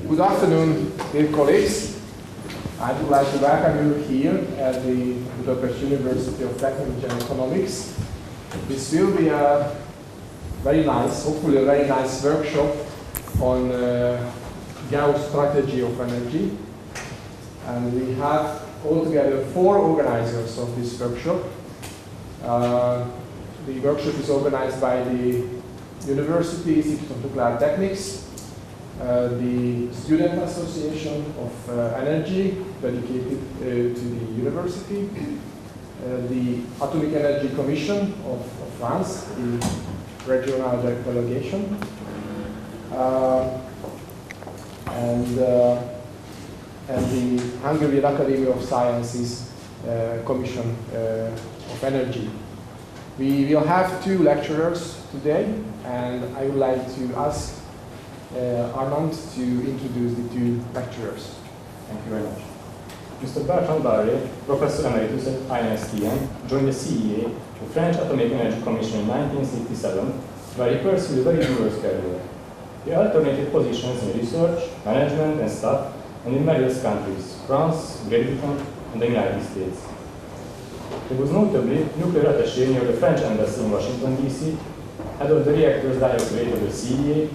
Good afternoon, dear colleagues. I would like to welcome you here at the Budapest University of Technology and Economics. This will be a very nice, hopefully a very nice workshop on Geostrategy of Energy. And we have altogether 4 organizers of this workshop. The workshop is organized by the University Institute of Nuclear Technics, the Student Association of Energy, dedicated to the university, the Atomic Energy Commission of France, the regional delegation, and the Hungarian Academy of Sciences Commission of Energy. We will have 2 lecturers today, and I would like to ask Armand to introduce the 2 lecturers. Thank you very much. Mr. Bertrand Barré, Professor Emeritus at INSTM, joined the CEA, the French Atomic Energy Commission in 1967, where he pursued a very diverse career. He alternated positions in research, management, and staff, and in various countries, France, Great Britain, and the United States. He was notably nuclear attaché near the French Embassy in Washington, D.C., head of the Reactors Directorate of the CEA,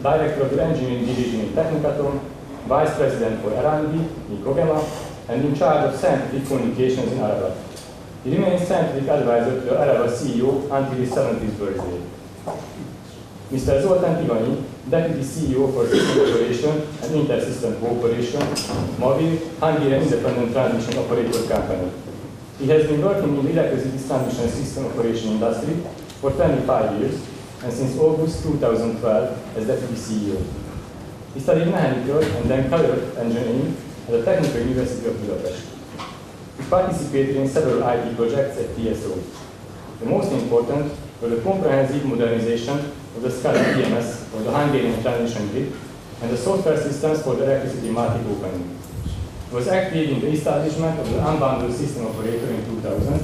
Director of the Engineering Division in Technicatom, Vice President for R&D in Kogema, and in charge of scientific communications in Ararat. He remained scientific advisor to the Ararat CEO until his 70th birthday. Mr. Zoltán Tihanyi, Deputy CEO for System Operation and Inter-System Cooperation, MAVIR, Hungarian Independent Transmission Operator Company. He has been working in the electricity transmission system operation industry for 25 years, and since August 2012 as Deputy CEO. He studied mechanical and then career engineering at the Technical University of Budapest. He participated in several IT projects at TSO. The most important were the comprehensive modernization of the SCADA EMS for the Hungarian transmission grid and the software systems for the electricity market opening. He was active in the establishment of the unbundled system operator in 2000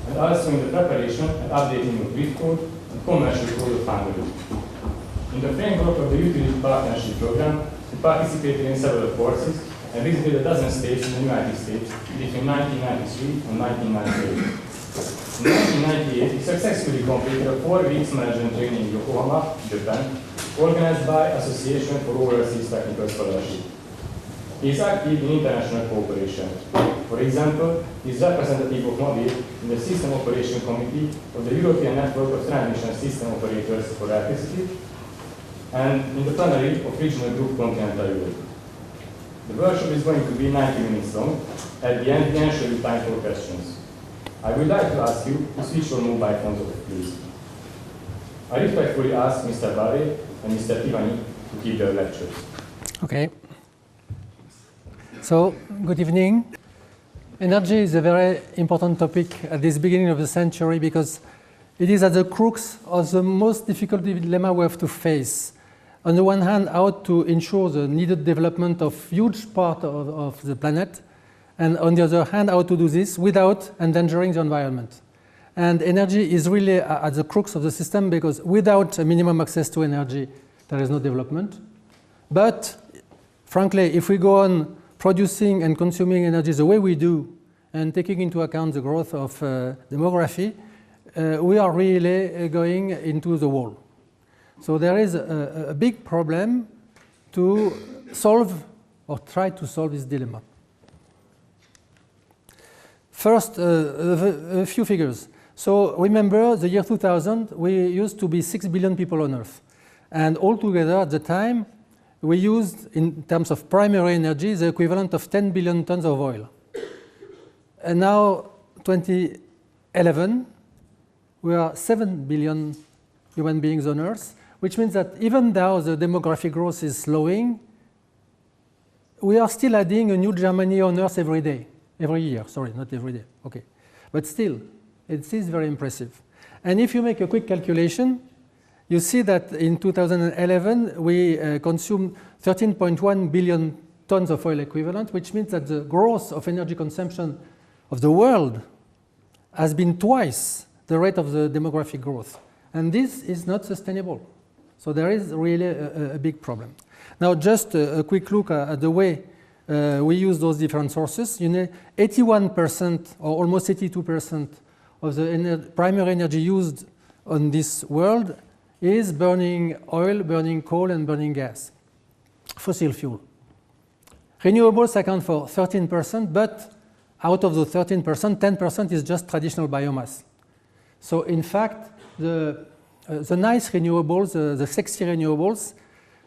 and also in the preparation and updating of grid code and commercial code of Hungary. In the framework of the Utility Partnership Program, he participated in several courses and visited a dozen states in the United States between 1993 and 1998. In 1998, he successfully completed a 4-week management training in Yokohama, Japan, organized by Association for Overseas Technical Scholarship. He is active in international cooperation. For example, he is representative of MAVIR in the System Operation Committee of the European Network of Transmission System Operators for Electricity, and in the plenary of Regional Group Continental Europe. The workshop is going to be 90 minutes long. At the end, we ensure you time for questions. I would like to ask you to switch your mobile phones off, please. I respectfully ask Mr. Barré and Mr. Tihanyi to keep their lectures. Okay. So, good evening. Energy is a very important topic at this beginning of the century because it is at the crux of the most difficult dilemma we have to face. On the one hand, how to ensure the needed development of huge part of the planet, and on the other hand, how to do this without endangering the environment. And energy is really at the crux of the system because without a minimum access to energy, there is no development. But frankly, if we go on producing and consuming energy the way we do, and taking into account the growth of demography, we are really going into the wall. So there is a big problem to solve or try to solve this dilemma. First, a few figures. So remember the year 2000, we used to be 6 billion people on Earth. And altogether at the time, we used, in terms of primary energy, the equivalent of 10 billion tons of oil. And now, 2011, we are 7 billion human beings on Earth, which means that even though the demographic growth is slowing, we are still adding a new Germany on Earth every day. Every year, sorry, not every day, okay. But still, it is very impressive. And if you make a quick calculation, you see that in 2011, we consumed 13.1 billion tons of oil equivalent, which means that the growth of energy consumption of the world has been twice the rate of the demographic growth. And this is not sustainable. So there is really a big problem. Now, just a quick look at the way we use those different sources. 81% or almost 82% of the primary energy used on this world is burning oil, burning coal, and burning gas, fossil fuel. Renewables account for 13%, but out of the 13%, 10% is just traditional biomass. So in fact, the nice renewables, the sexy renewables,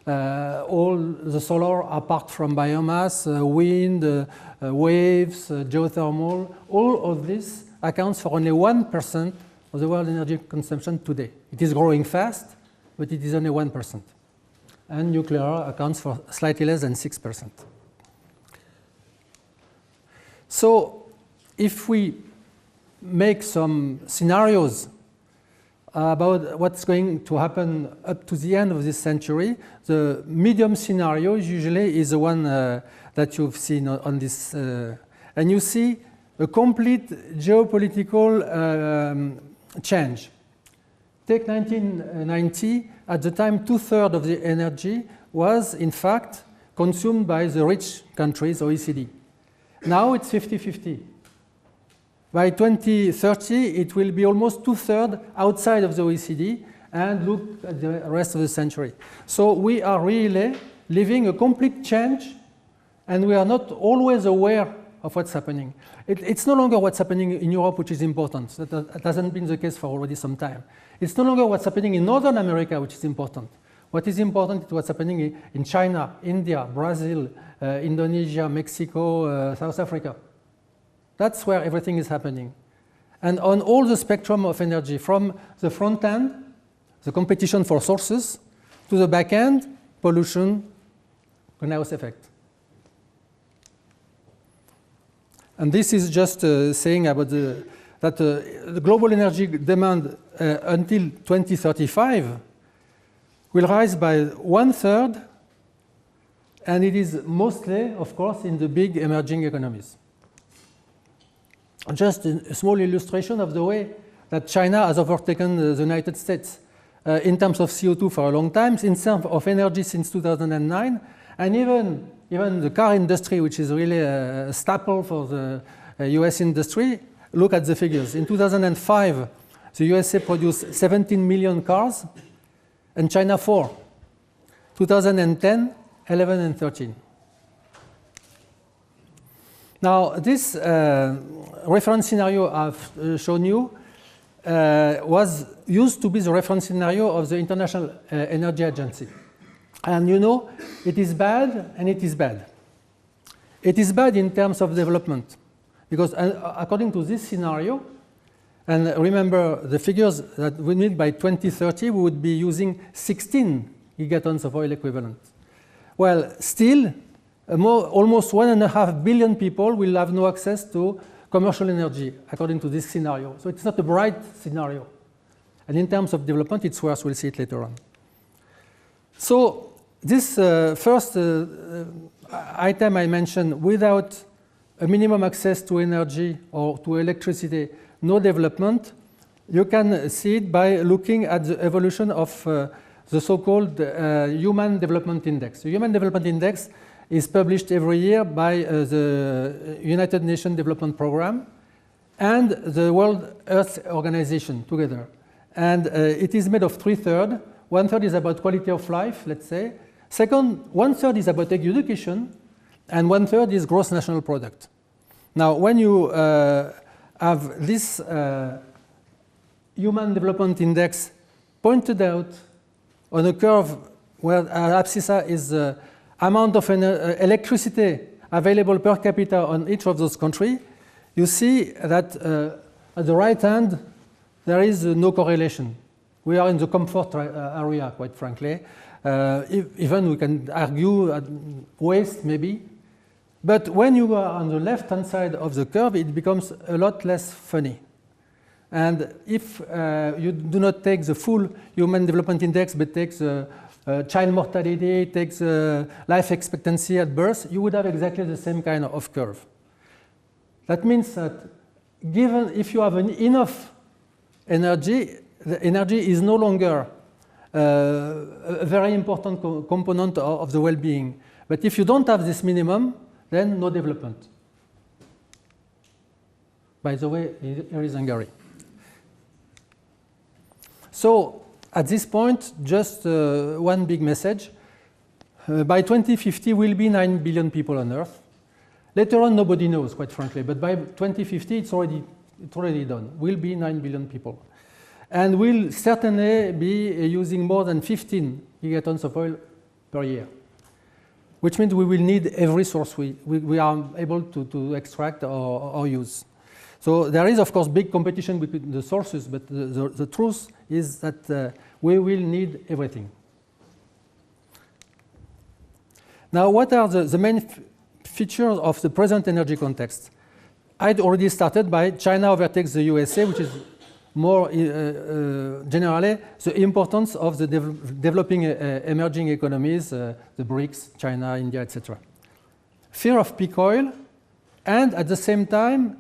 all the solar apart from biomass, wind, waves, geothermal, all of this accounts for only 1% of the world energy consumption today. It is growing fast, but it is only 1%. And nuclear accounts for slightly less than 6%. So if we make some scenarios about what's going to happen up to the end of this century, the medium scenario usually is the one that you've seen on this. And you see a complete geopolitical change. Take 1990, at the time 2/3 of the energy was in fact consumed by the rich countries, OECD. Now it's 50-50. By 2030, it will be almost 2/3 outside of the OECD, and look at the rest of the century. So we are really living a complete change, and we are not always aware of what's happening. It's no longer what's happening in Europe which is important. That hasn't been the case for already some time. It's no longer what's happening in Northern America which is important. What is important is what's happening in China, India, Brazil, Indonesia, Mexico, South Africa. That's where everything is happening. And on all the spectrum of energy, from the front end, the competition for sources, to the back end, pollution, greenhouse effect. And this is just saying about that the global energy demand until 2035 will rise by 1/3, and it is mostly, of course, in the big emerging economies. Just a small illustration of the way that China has overtaken the United States in terms of CO2 for a long time, in terms of energy since 2009, and even the car industry, which is really a staple for the US industry. Look at the figures. In 2005, the USA produced 17 million cars, and China 4. 2010, 11 and 13. Now, this reference scenario I've shown you was used to be the reference scenario of the International Energy Agency. And you know, it is bad and it is bad. It is bad in terms of development, because according to this scenario, and remember the figures that we need by 2030, we would be using 16 gigatons of oil equivalent. Well, still, almost 1.5 billion people will have no access to commercial energy, according to this scenario. So it's not a bright scenario. And in terms of development, it's worse. We'll see it later on. So this first item I mentioned, without a minimum access to energy or to electricity, no development, you can see it by looking at the evolution of the so-called Human Development Index. The Human Development Index is published every year by the United Nations Development Programme and the World Earth Organization together. And it is made of 3/3. 1/3 is about quality of life, let's say. Second, 1/3 is about education, and 1/3 is gross national product. Now, when you have this Human Development Index pointed out on a curve where abscissa is the amount of electricity available per capita on each of those countries, you see that at the right hand, there is no correlation. We are in the comfort area, quite frankly. Even we can argue at waste, maybe. But when you are on the left-hand side of the curve, it becomes a lot less funny. And if you do not take the full Human Development Index, but take the child mortality, take the life expectancy at birth, you would have exactly the same kind of curve. That means that given if you have enough energy, the energy is no longer a very important component of the well-being. But if you don't have this minimum, then no development. By the way, here is Hungary. So at this point, just one big message. By 2050, we'll be 9 billion people on Earth. Later on, nobody knows, quite frankly. But by 2050, it's already done. We'll be 9 billion people. And we'll certainly be using more than 15 gigatons of oil per year, which means we will need every source we are able to extract or use. So there is, of course, big competition between the sources, but the truth is that we will need everything. Now, what are the main features of the present energy context? I'd already started by China overtakes the USA, which is more generally the importance of the developing emerging economies, the BRICS, China, India, etc. Fear of peak oil, and at the same time,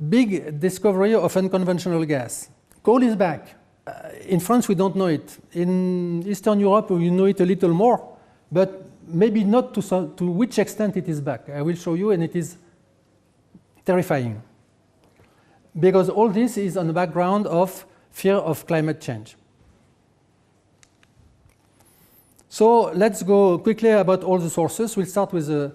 big discovery of unconventional gas. Coal is back. In France, we don't know it. In Eastern Europe, we know it a little more, but maybe not to which extent it is back. I will show you, and it is terrifying. Because all this is on the background of fear of climate change. So let's go quickly about all the sources. We'll start with the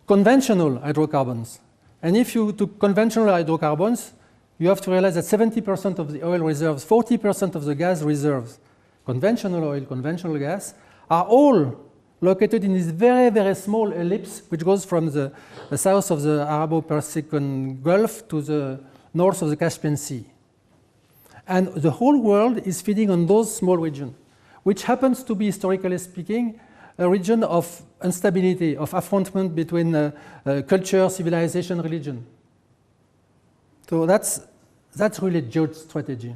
conventional hydrocarbons. And if you took conventional hydrocarbons, you have to realize that 70% of the oil reserves, 40% of the gas reserves, conventional oil, conventional gas, are all located in this very, very small ellipse, which goes from the south of the Arabo-Persian Gulf to the north of the Caspian Sea. And the whole world is feeding on those small regions, which happens to be, historically speaking, a region of instability, of affrontment between culture, civilization, religion. So that's really geostrategy.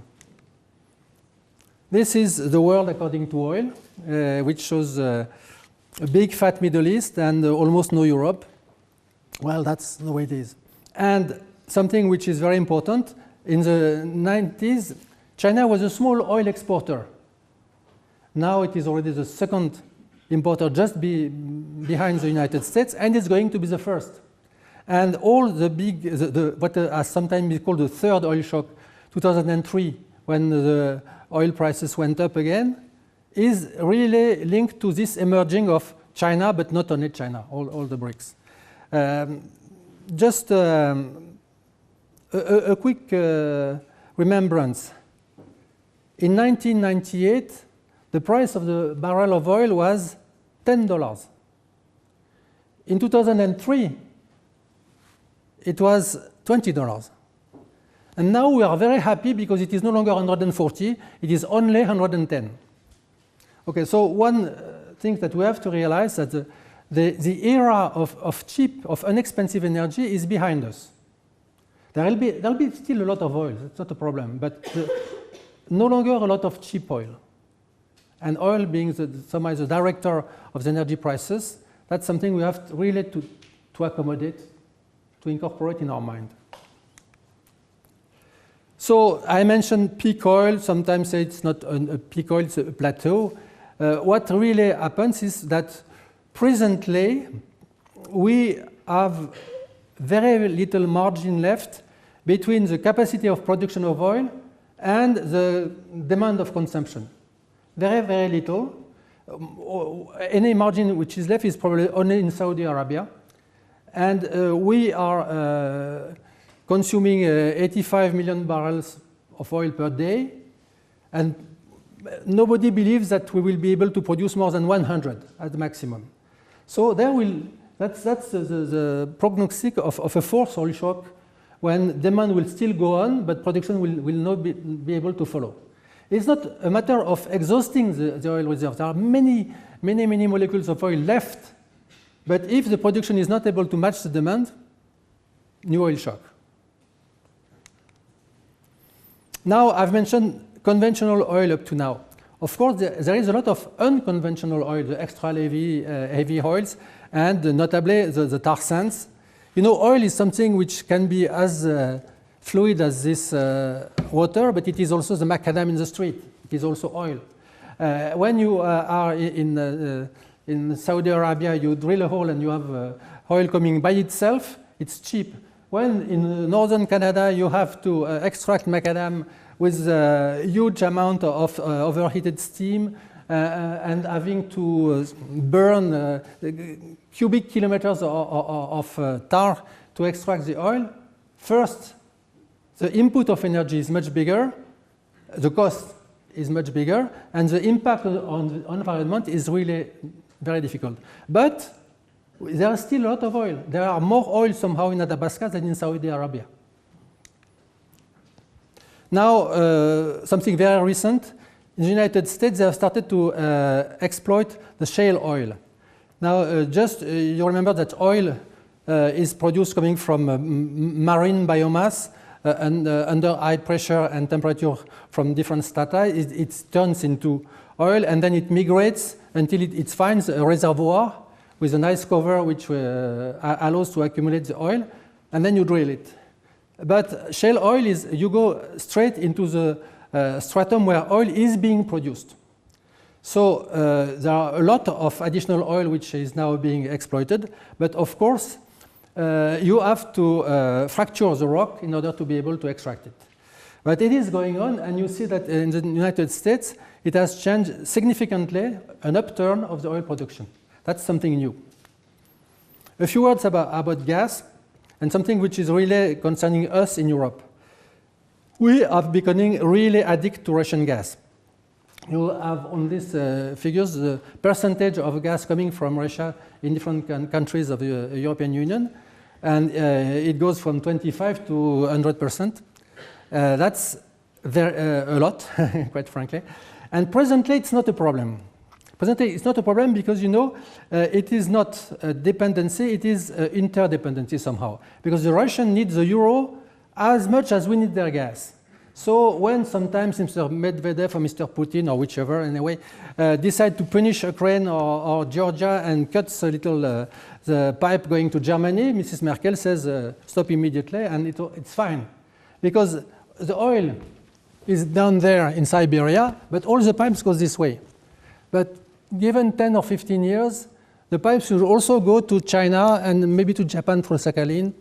This is the world according to oil, which shows a big fat Middle East and almost no Europe. Well, that's the way it is. And something which is very important, in the 90s, China was a small oil exporter. Now it is already the second importer, just behind the United States, and it's going to be the first. And all the big, what has sometimes been called the third oil shock, 2003, when the oil prices went up again, is really linked to this emerging of China, but not only China, all the BRICS. Just a quick remembrance. In 1998, the price of the barrel of oil was $10. In 2003, it was $20. And now we are very happy because it is no longer 140, it is only 110. Okay, so one thing that we have to realize that the era of cheap, of inexpensive energy is behind us. There'll be still a lot of oil, that's not a problem, but no longer a lot of cheap oil. And oil being somehow the director of the energy prices, that's something we have really to accommodate, to incorporate in our mind. So I mentioned peak oil, sometimes say it's not a peak oil, it's a plateau. What really happens is that presently we have very little margin left between the capacity of production of oil and the demand of consumption. Very, very little. Any margin which is left is probably only in Saudi Arabia. And we are consuming 85 million barrels of oil per day. And nobody believes that we will be able to produce more than 100 at the maximum. So that's the prognostic of a fourth oil shock when demand will still go on, but production will not be able to follow. It's not a matter of exhausting the oil reserves. There are many molecules of oil left, but if the production is not able to match the demand, new oil shock. Now, I've mentioned conventional oil up to now. Of course, there is a lot of unconventional oil, the extra heavy oils, and notably the tar sands. You know, oil is something which can be as fluid as this water, but it is also the macadam in the street. It is also oil. when you are in Saudi Arabia, you drill a hole and you have oil coming by itself, it's cheap. When in northern Canada you have to extract macadam with a huge amount of overheated steam and having to burn cubic kilometers of tar to extract the oil, first, the input of energy is much bigger, the cost is much bigger, and the impact on the environment is really very difficult. But there is still a lot of oil. There are more oil somehow in Athabasca than in Saudi Arabia. Now, something very recent. In the United States, they have started to exploit the shale oil. Now, you remember that oil is produced coming from marine biomass and under high pressure and temperature from different strata. It turns into oil and then it migrates until it finds a reservoir with a nice cover which allows to accumulate the oil, and then you drill it. But shale oil is, you go straight into the stratum where oil is being produced. So there are a lot of additional oil which is now being exploited, but of course you have to fracture the rock in order to be able to extract it. But it is going on, and you see that in the United States it has changed significantly, an upturn of the oil production. That's something new. A few words about gas, and something which is really concerning us in Europe. We are becoming really addicted to Russian gas. You have on these figures the percentage of gas coming from Russia in different countries of the European Union, and it goes from 25 to 100%. That's a lot, quite frankly. And presently, it's not a problem. Presently, it's not a problem because, you know, it is not a dependency, it is interdependency somehow. Because the Russians need the euro as much as we need their gas. So when sometimes Mr. Medvedev or Mr. Putin or whichever, anyway, decide to punish Ukraine or Georgia and cuts a little the pipe going to Germany, Mrs. Merkel says stop immediately, and it's fine. Because the oil is down there in Siberia, but all the pipes go this way. But given 10 or 15 years, the pipes should also go to China and maybe to Japan through Sakhalin.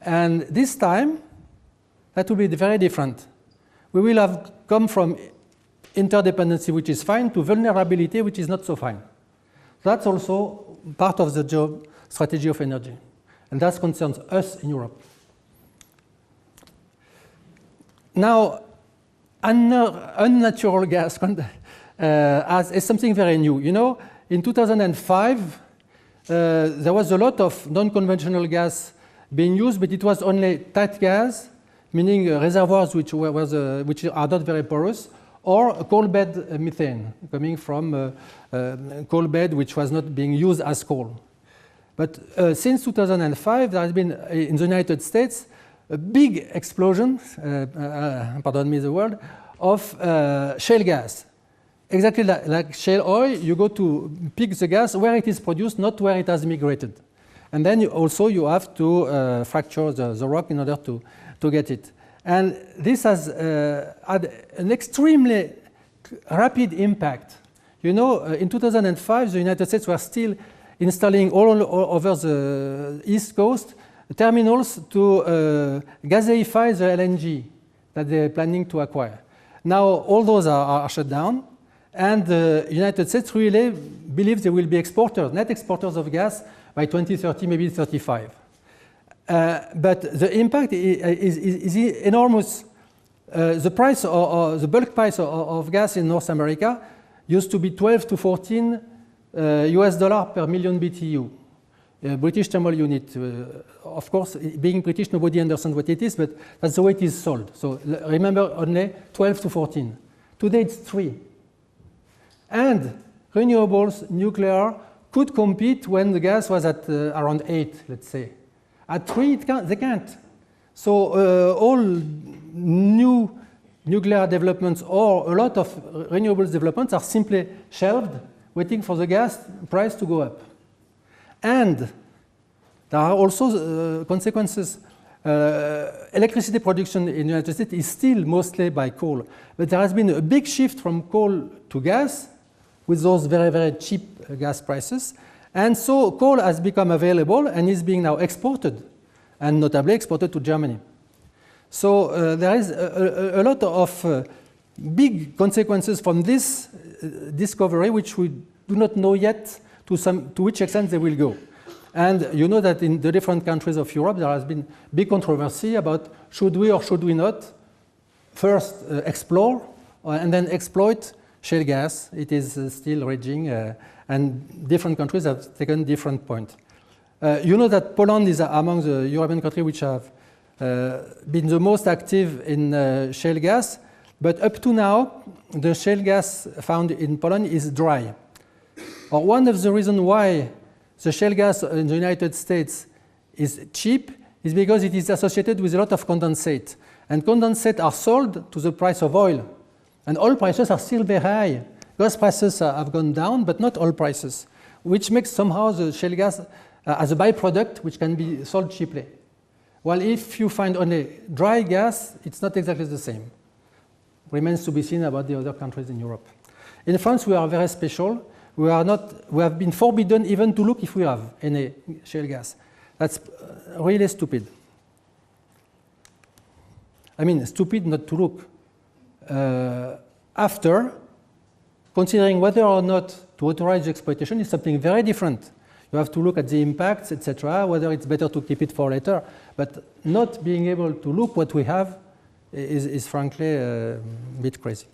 And this time, that will be very different. We will have come from interdependency, which is fine, to vulnerability, which is not so fine. That's also part of the geostrategy of energy. And that concerns us in Europe. Now, unnatural gas is something very new. You know, in 2005, there was a lot of non-conventional gas being used, but it was only tight gas, meaning reservoirs which are not very porous, or coal bed methane coming from coal bed which was not being used as coal. But since 2005, there has been in the United States a big explosion, pardon me the word, of shale gas. Exactly like shale oil, you go to pick the gas where it is produced, not where it has migrated. And then you have to fracture the rock in order to get it. And this has had an extremely rapid impact. You know, in 2005, the United States were still installing all over the East Coast terminals to gaseify the LNG that they're planning to acquire. Now, all those are shut down, and the United States really believes they will be exporters, net exporters of gas by 2030, maybe 35. But the impact is enormous. The price, or the bulk price of gas in North America used to be 12 to 14 US dollar per million BTU. British thermal unit. Of course, being British, nobody understands what it is, but that's the way it is sold. So remember, only 12 to 14. Today it's 3. And renewables, nuclear, could compete when the gas was at around 8, let's say. At 3, they can't. So all new nuclear developments or a lot of renewables developments are simply shelved, waiting for the gas price to go up. And there are also consequences. Electricity production in the United States is still mostly by coal, but there has been a big shift from coal to gas with those very, very cheap gas prices. And so coal has become available and is being now exported, and notably exported to Germany. So there is a lot of big consequences from this discovery, which we do not know yet to which extent they will go. And you know that in the different countries of Europe, there has been big controversy about should we or should we not first explore and then exploit shale gas. It is still raging, and different countries have taken different points. You know that Poland is among the European countries which have been the most active in shale gas, but up to now, the shale gas found in Poland is dry. One of the reasons why the shale gas in the United States is cheap is because it is associated with a lot of condensate. And condensate are sold to the price of oil. And oil prices are still very high. Gas prices have gone down, but not oil prices, which makes somehow the shale gas as a byproduct which can be sold cheaply. Well, if you find only dry gas, it's not exactly the same. Remains to be seen about the other countries in Europe. In France, we are very special. We have been forbidden even to look if we have any shale gas. That's really stupid. I mean, stupid not to look. After, considering whether or not to authorize the exploitation is something very different. You have to look at the impacts, etc., whether it's better to keep it for later. But not being able to look what we have is frankly a bit crazy.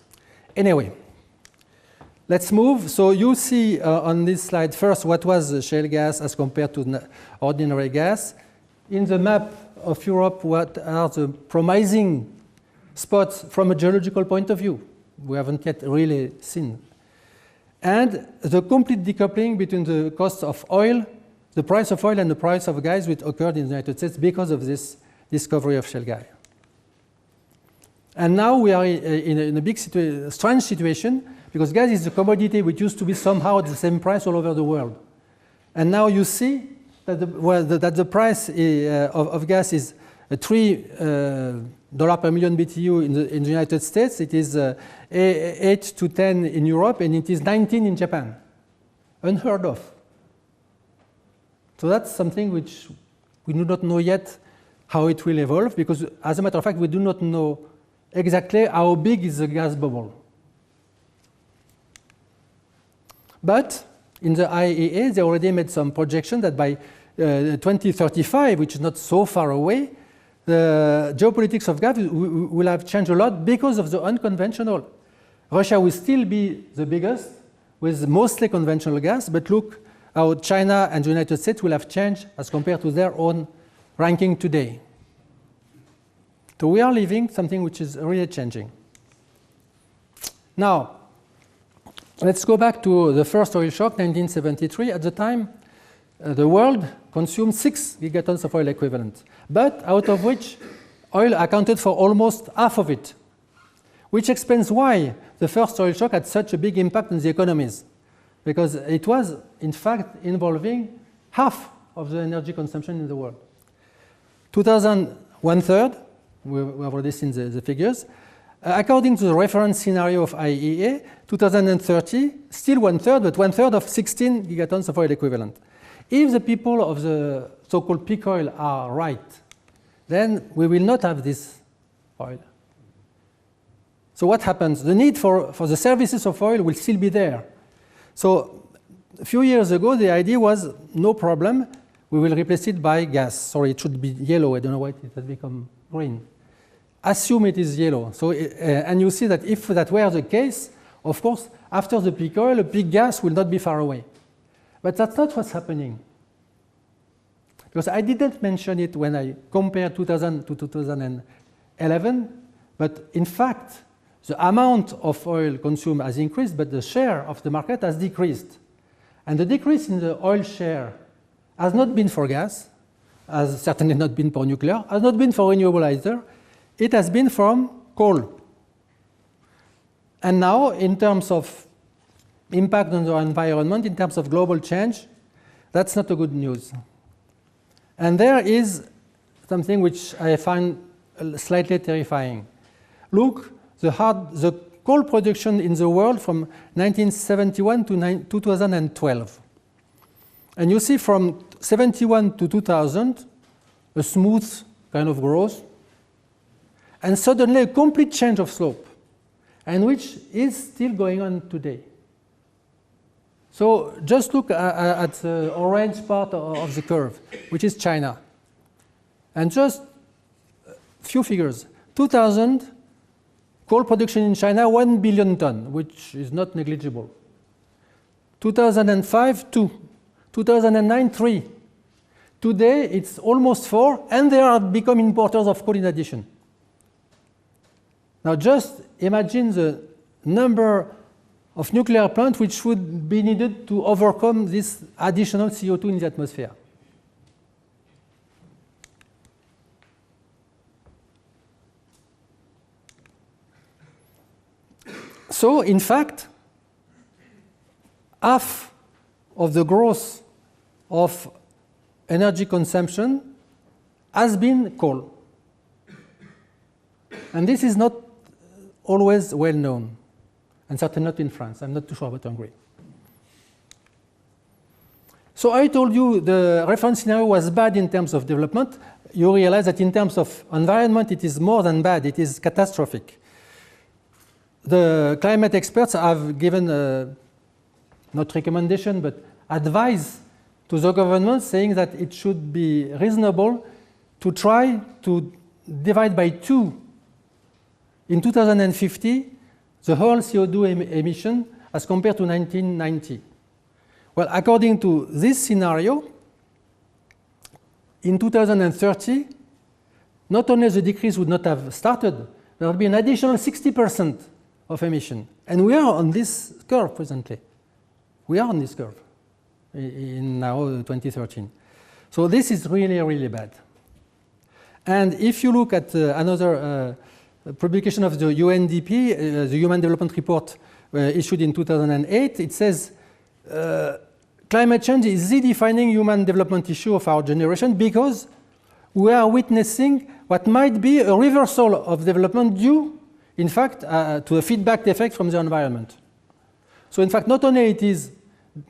Anyway, let's move. So you see on this slide first what was shale gas as compared to ordinary gas. In the map of Europe, what are the promising spots from a geological point of view? We haven't yet really seen. And the complete decoupling between the cost of oil, the price of oil and the price of gas, which occurred in the United States because of this discovery of shale gas. And now we are in a big strange situation, because gas is a commodity which used to be somehow at the same price all over the world. And now you see that the price of gas is $3 per million BTU in the United States. It is 8 to 10 in Europe, and it is 19 in Japan. Unheard of. So that's something which we do not know yet how it will evolve, because as a matter of fact, we do not know exactly how big is the gas bubble. But in the IEA, they already made some projection that by 2035, which is not so far away, the geopolitics of gas will have changed a lot because of the unconventional. Russia will still be the biggest with mostly conventional gas, but look how China and the United States will have changed as compared to their own ranking today. So we are living something which is really changing. Now, let's go back to the first oil shock, 1973. At the time, the world consumed 6 gigatons of oil equivalent, but out of which oil accounted for almost half of it, which explains why the first oil shock had such a big impact on the economies, because it was, in fact, involving half of the energy consumption in the world. 2000, 1/3, we have already seen the figures. According to the reference scenario of IEA, 2030, still 1/3, but 1/3 of 16 gigatons of oil equivalent. If the people of the so-called peak oil are right, then we will not have this oil. So what happens? The need for the services of oil will still be there. So a few years ago, the idea was no problem, we will replace it by gas. Sorry, it should be yellow. I don't know why it has become green. Assume it is yellow. So, and you see that if that were the case, of course, after the peak oil, the peak gas will not be far away. But that's not what's happening. Because I didn't mention it when I compared 2000 to 2011, but in fact, the amount of oil consumed has increased, but the share of the market has decreased. And the decrease in the oil share has not been for gas, has certainly not been for nuclear, has not been for renewable either. It has been from coal. And now, in terms of impact on the environment, in terms of global change, that's not a good news. And there is something which I find slightly terrifying. Look, the coal production in the world from 1971 to 2012. And you see from 71 to 2000, a smooth kind of growth, and suddenly a complete change of slope, and which is still going on today. So just look at the orange part of the curve, which is China. And just a few figures. 2000, coal production in China, 1 billion tons, which is not negligible. 2005, 2. 2009, 3. Today, it's almost 4, and they are becoming importers of coal in addition. Now just imagine the number of nuclear plants which would be needed to overcome this additional CO2 in the atmosphere. So, in fact, half of the growth of energy consumption has been coal. And this is not always well known, and certainly not in France. I'm not too sure about Hungary. So I told you the reference scenario was bad in terms of development. You realize that in terms of environment, it is more than bad. It is catastrophic. The climate experts have given, not recommendation, but advice to the government saying that it should be reasonable to try to divide by 2 in 2050 the whole CO2 emission as compared to 1990. Well, according to this scenario, in 2030, not only the decrease would not have started, there would be an additional 60% of emission. And we are on this curve presently. We are on this curve in now 2013. So this is really, really bad. And if you look at another publication of the UNDP, the Human Development Report issued in 2008, it says climate change is the defining human development issue of our generation because we are witnessing what might be a reversal of development due, in fact, to a feedback effect from the environment. So in fact, not only it is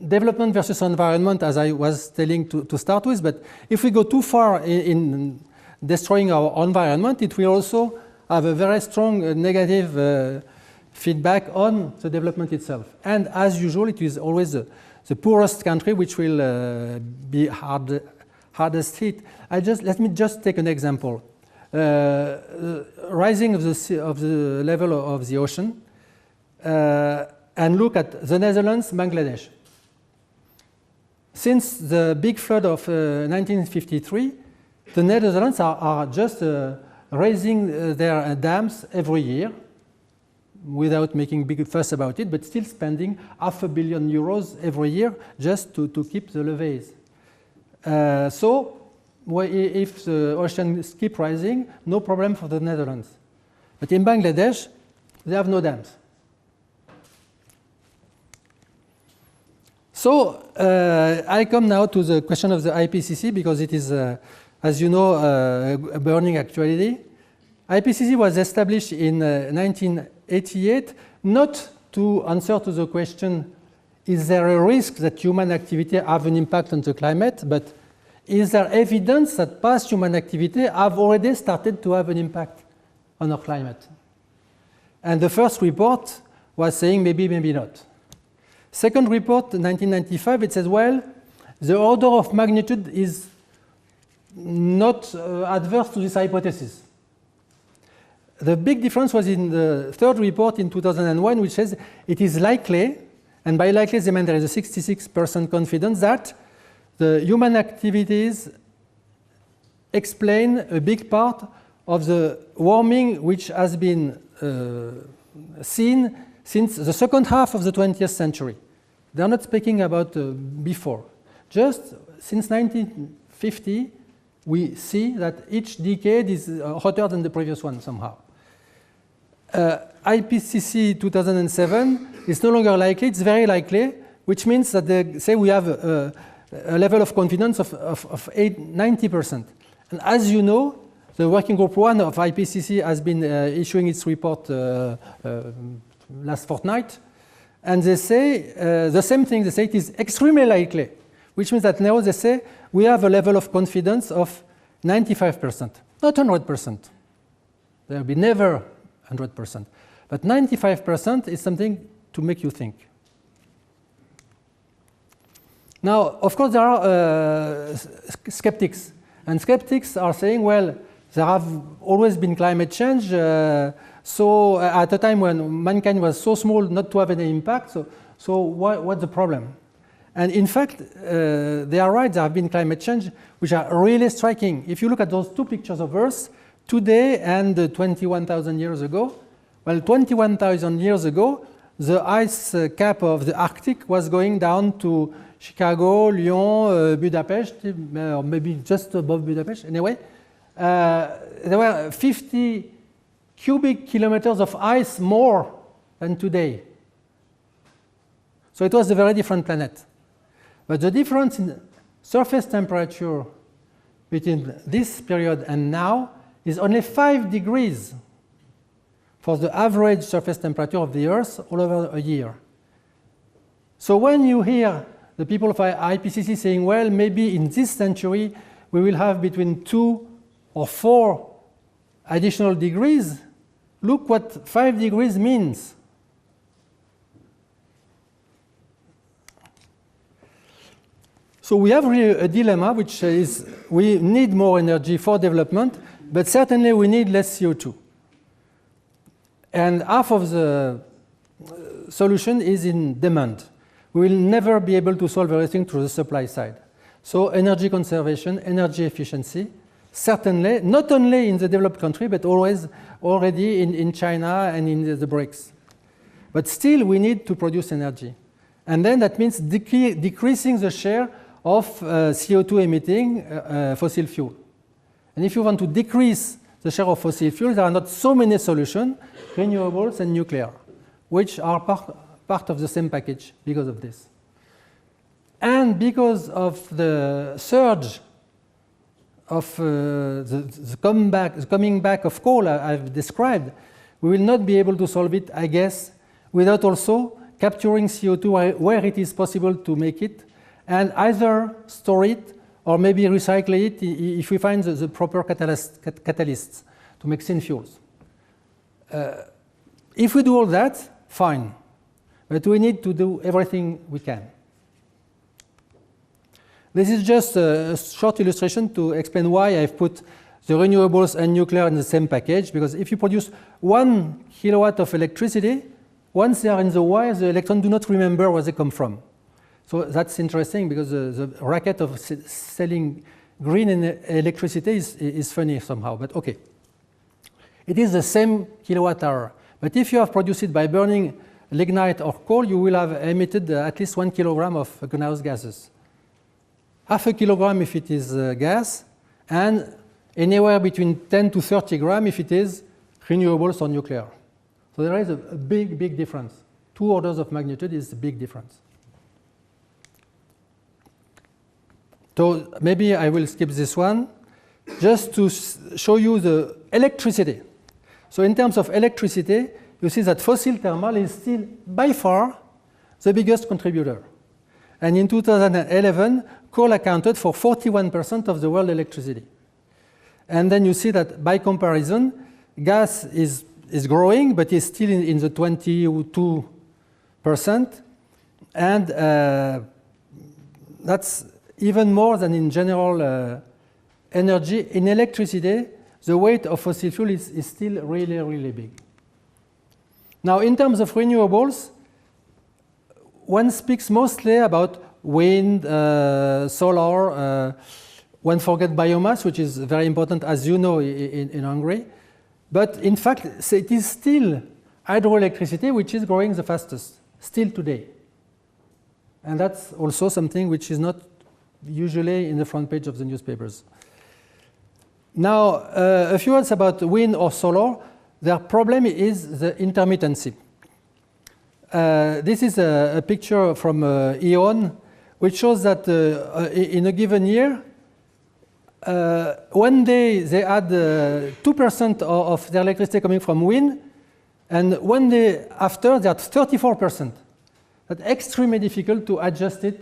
development versus environment, as I was telling to start with, but if we go too far in destroying our environment, it will also have a very strong negative feedback on the development itself. And as usual, it is always the poorest country which will be hardest hit. Let me just take an example. Rising of the level of the ocean, and look at the Netherlands, Bangladesh. Since the big flood of 1953, the Netherlands are just raising their dams every year without making big fuss about it, but still spending €500 million every year just to keep the levees. So if the oceans keep rising, no problem for the Netherlands. But in Bangladesh, they have no dams. So I come now to the question of the IPCC because it is, as you know, a burning actuality. IPCC was established in 1988 not to answer to the question, is there a risk that human activity have an impact on the climate, but is there evidence that past human activity have already started to have an impact on our climate? And the first report was saying maybe, maybe not. Second report, 1995, it says, well, the order of magnitude is not adverse to this hypothesis. The big difference was in the third report in 2001, which says it is likely, and by likely they mean there is a 66% confidence that the human activities explain a big part of the warming which has been seen since the second half of the 20th century. They are not speaking about before. Just since 1950, we see that each decade is hotter than the previous one somehow. IPCC 2007 is no longer likely, it's very likely, which means that they say we have a level of confidence of 90%. And as you know, the Working Group 1 of IPCC has been issuing its report last fortnight, and they say the same thing. They say it is extremely likely, which means that now they say we have a level of confidence of 95%, not 100%. There will be never 100%, but 95% is something to make you think. Now, of course, there are skeptics, and skeptics are saying, well, there have always been climate change, so at a time when mankind was so small not to have any impact, so what's the problem? And in fact, they are right, there have been climate change, which are really striking. If you look at those two pictures of Earth, today and 21,000 years ago, well, 21,000 years ago, the ice cap of the Arctic was going down to Chicago, Lyon, Budapest, or maybe just above Budapest. Anyway, there were 50 cubic kilometers of ice more than today. So it was a very different planet. But the difference in surface temperature between this period and now is only 5 degrees for the average surface temperature of the Earth all over a year. So when you hear the people of IPCC saying, well, maybe in this century we will have between 2 or 4 additional degrees, look what 5 degrees means. So we have really a dilemma, which is we need more energy for development, but certainly we need less CO2. And half of the solution is in demand. We will never be able to solve everything through the supply side. So energy conservation, energy efficiency, certainly, not only in the developed country, but always already in China and in the BRICS. But still, we need to produce energy. And then that means decreasing the share of CO2 emitting fossil fuel. And if you want to decrease the share of fossil fuel, there are not so many solutions, renewables and nuclear, which are part of the same package because of this. And because of the surge of the coming back of coal I've described, we will not be able to solve it, I guess, without also capturing CO2 where it is possible to make it, and either store it or maybe recycle it if we find the proper catalysts to make synfuels. If we do all that, fine. But we need to do everything we can. This is just a short illustration to explain why I've put the renewables and nuclear in the same package, because if you produce 1 kilowatt of electricity, once they are in the wire, the electrons do not remember where they come from. So that's interesting, because the racket of selling green electricity is funny somehow, but okay. It is the same kilowatt hour. But if you have produced it by burning lignite or coal, you will have emitted at least 1 kilogram of greenhouse gases. Half a kilogram if it is gas, and anywhere between 10 to 30 grams if it is renewables or nuclear. So there is a big, big difference. 2 orders of magnitude is a big difference. So maybe I will skip this one, just to show you the electricity. So in terms of electricity, you see that fossil thermal is still by far the biggest contributor. And in 2011, coal accounted for 41% of the world electricity. And then you see that by comparison, gas is growing, but is still in the 22%. And that's even more than in general energy. In electricity, the weight of fossil fuel is still really, really big. Now, in terms of renewables, one speaks mostly about wind, solar. One forgets biomass, which is very important, as you know, in Hungary. But in fact, it is still hydroelectricity which is growing the fastest, still today. And that's also something which is not usually in the front page of the newspapers. Now, a few words about wind or solar. Their problem is the intermittency. This is a picture from E.ON, which shows that in a given year, one day they had 2% of their electricity coming from wind, And one day after, they're at 34%. That's extremely difficult to adjust it.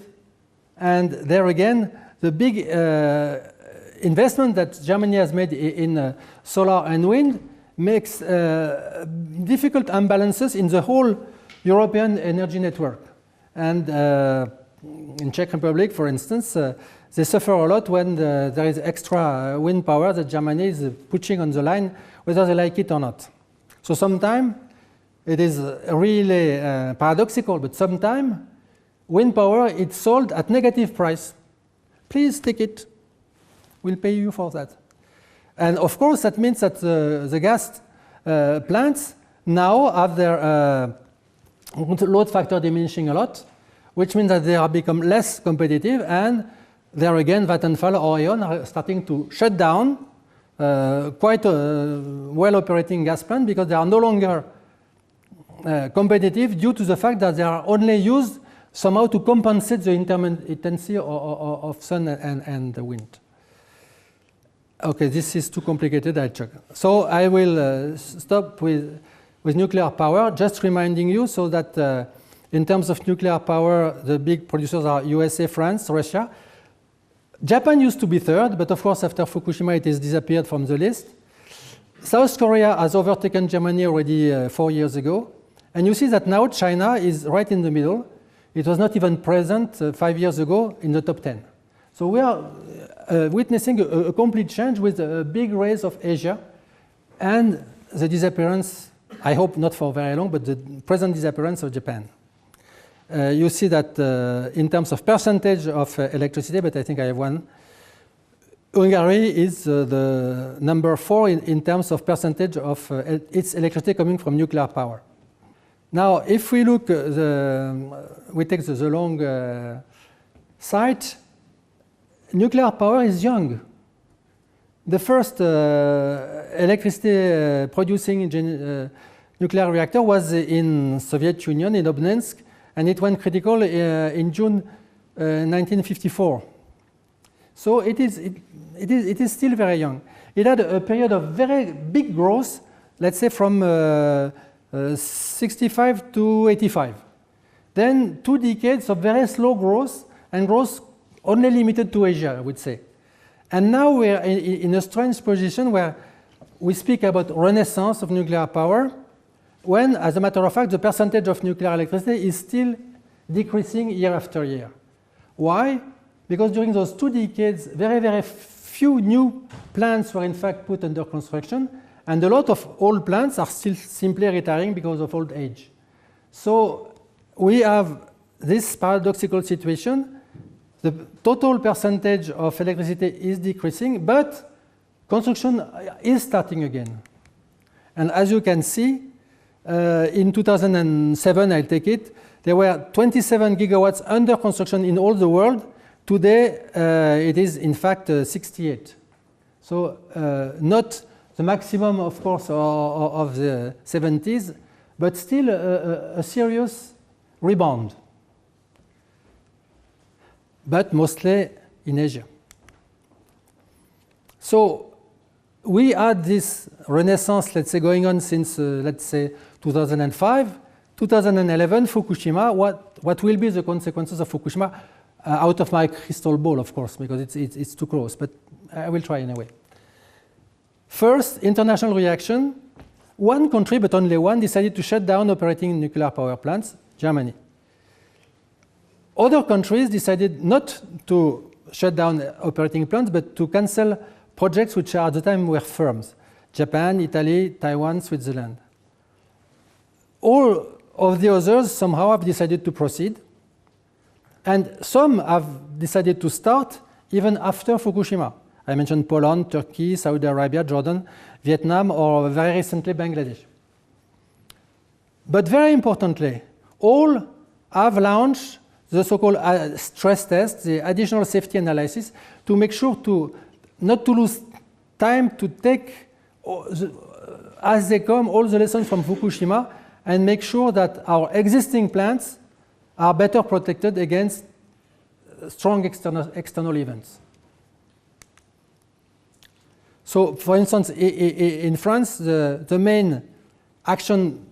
And there again, the big investment that Germany has made in solar and wind makes difficult imbalances in the whole European energy network. And in Czech Republic, for instance, they suffer a lot when there is extra wind power that Germany is pushing on the line, whether they like it or not. So sometimes it is really paradoxical, but sometimes wind power is sold at negative price. Please take it. We'll pay you for that. And of course, that means that the gas plants now have their load factor diminishing a lot, which means that they have become less competitive, and there again, Vattenfall or E.ON are starting to shut down quite a well-operating gas plant because they are no longer competitive due to the fact that they are only used somehow to compensate the intermittency of sun and the wind. Okay, this is too complicated, I check. So I will stop with nuclear power, just reminding you so that in terms of nuclear power, the big producers are USA, France, Russia. Japan used to be third, but of course after Fukushima it has disappeared from the list. South Korea has overtaken Germany already 4 years ago. And you see that now China is right in the middle. It was not even present 5 years ago in the top 10. So we are witnessing a complete change with a big rise of Asia and the disappearance, I hope not for very long, but the present disappearance of Japan. You see that in terms of percentage of electricity, but I think I have one. Hungary is the number 4 in terms of percentage of its electricity coming from nuclear power. Now, if we look, we take the long site, nuclear power is young. The first electricity producing nuclear reactor was in Soviet Union, in Obninsk, and it went critical in June 1954. So it is still very young. It had a period of very big growth, let's say from 65 to 85. Then 2 decades of very slow growth, and growth only limited to Asia, I would say. And now we are in a strange position where we speak about renaissance of nuclear power, when, as a matter of fact, the percentage of nuclear electricity is still decreasing year after year. Why? Because during those 2 decades, very, very few new plants were in fact put under construction, and a lot of old plants are still simply retiring because of old age. So we have this paradoxical situation. The total percentage of electricity is decreasing, but construction is starting again. And as you can see, in 2007, I'll take it, there were 27 gigawatts under construction in all the world. Today, it is in fact 68. So not the maximum, of course, of the 70s, but still a serious rebound. But mostly in Asia. So we had this renaissance, let's say, going on since, let's say, 2005. 2011, Fukushima, what will be the consequences of Fukushima? Out of my crystal ball, of course, because it's too close, but I will try anyway. First, international reaction. One country, but only one, decided to shut down operating nuclear power plants, Germany. Other countries decided not to shut down operating plants, but to cancel projects which at the time were firms. Japan, Italy, Taiwan, Switzerland. All of the others somehow have decided to proceed. And some have decided to start even after Fukushima. I mentioned Poland, Turkey, Saudi Arabia, Jordan, Vietnam, or very recently Bangladesh. But very importantly, all have launched the so-called stress test, the additional safety analysis, to make sure not to lose time to take, as they come, all the lessons from Fukushima and make sure that our existing plants are better protected against strong external events. So, for instance, in France, the main action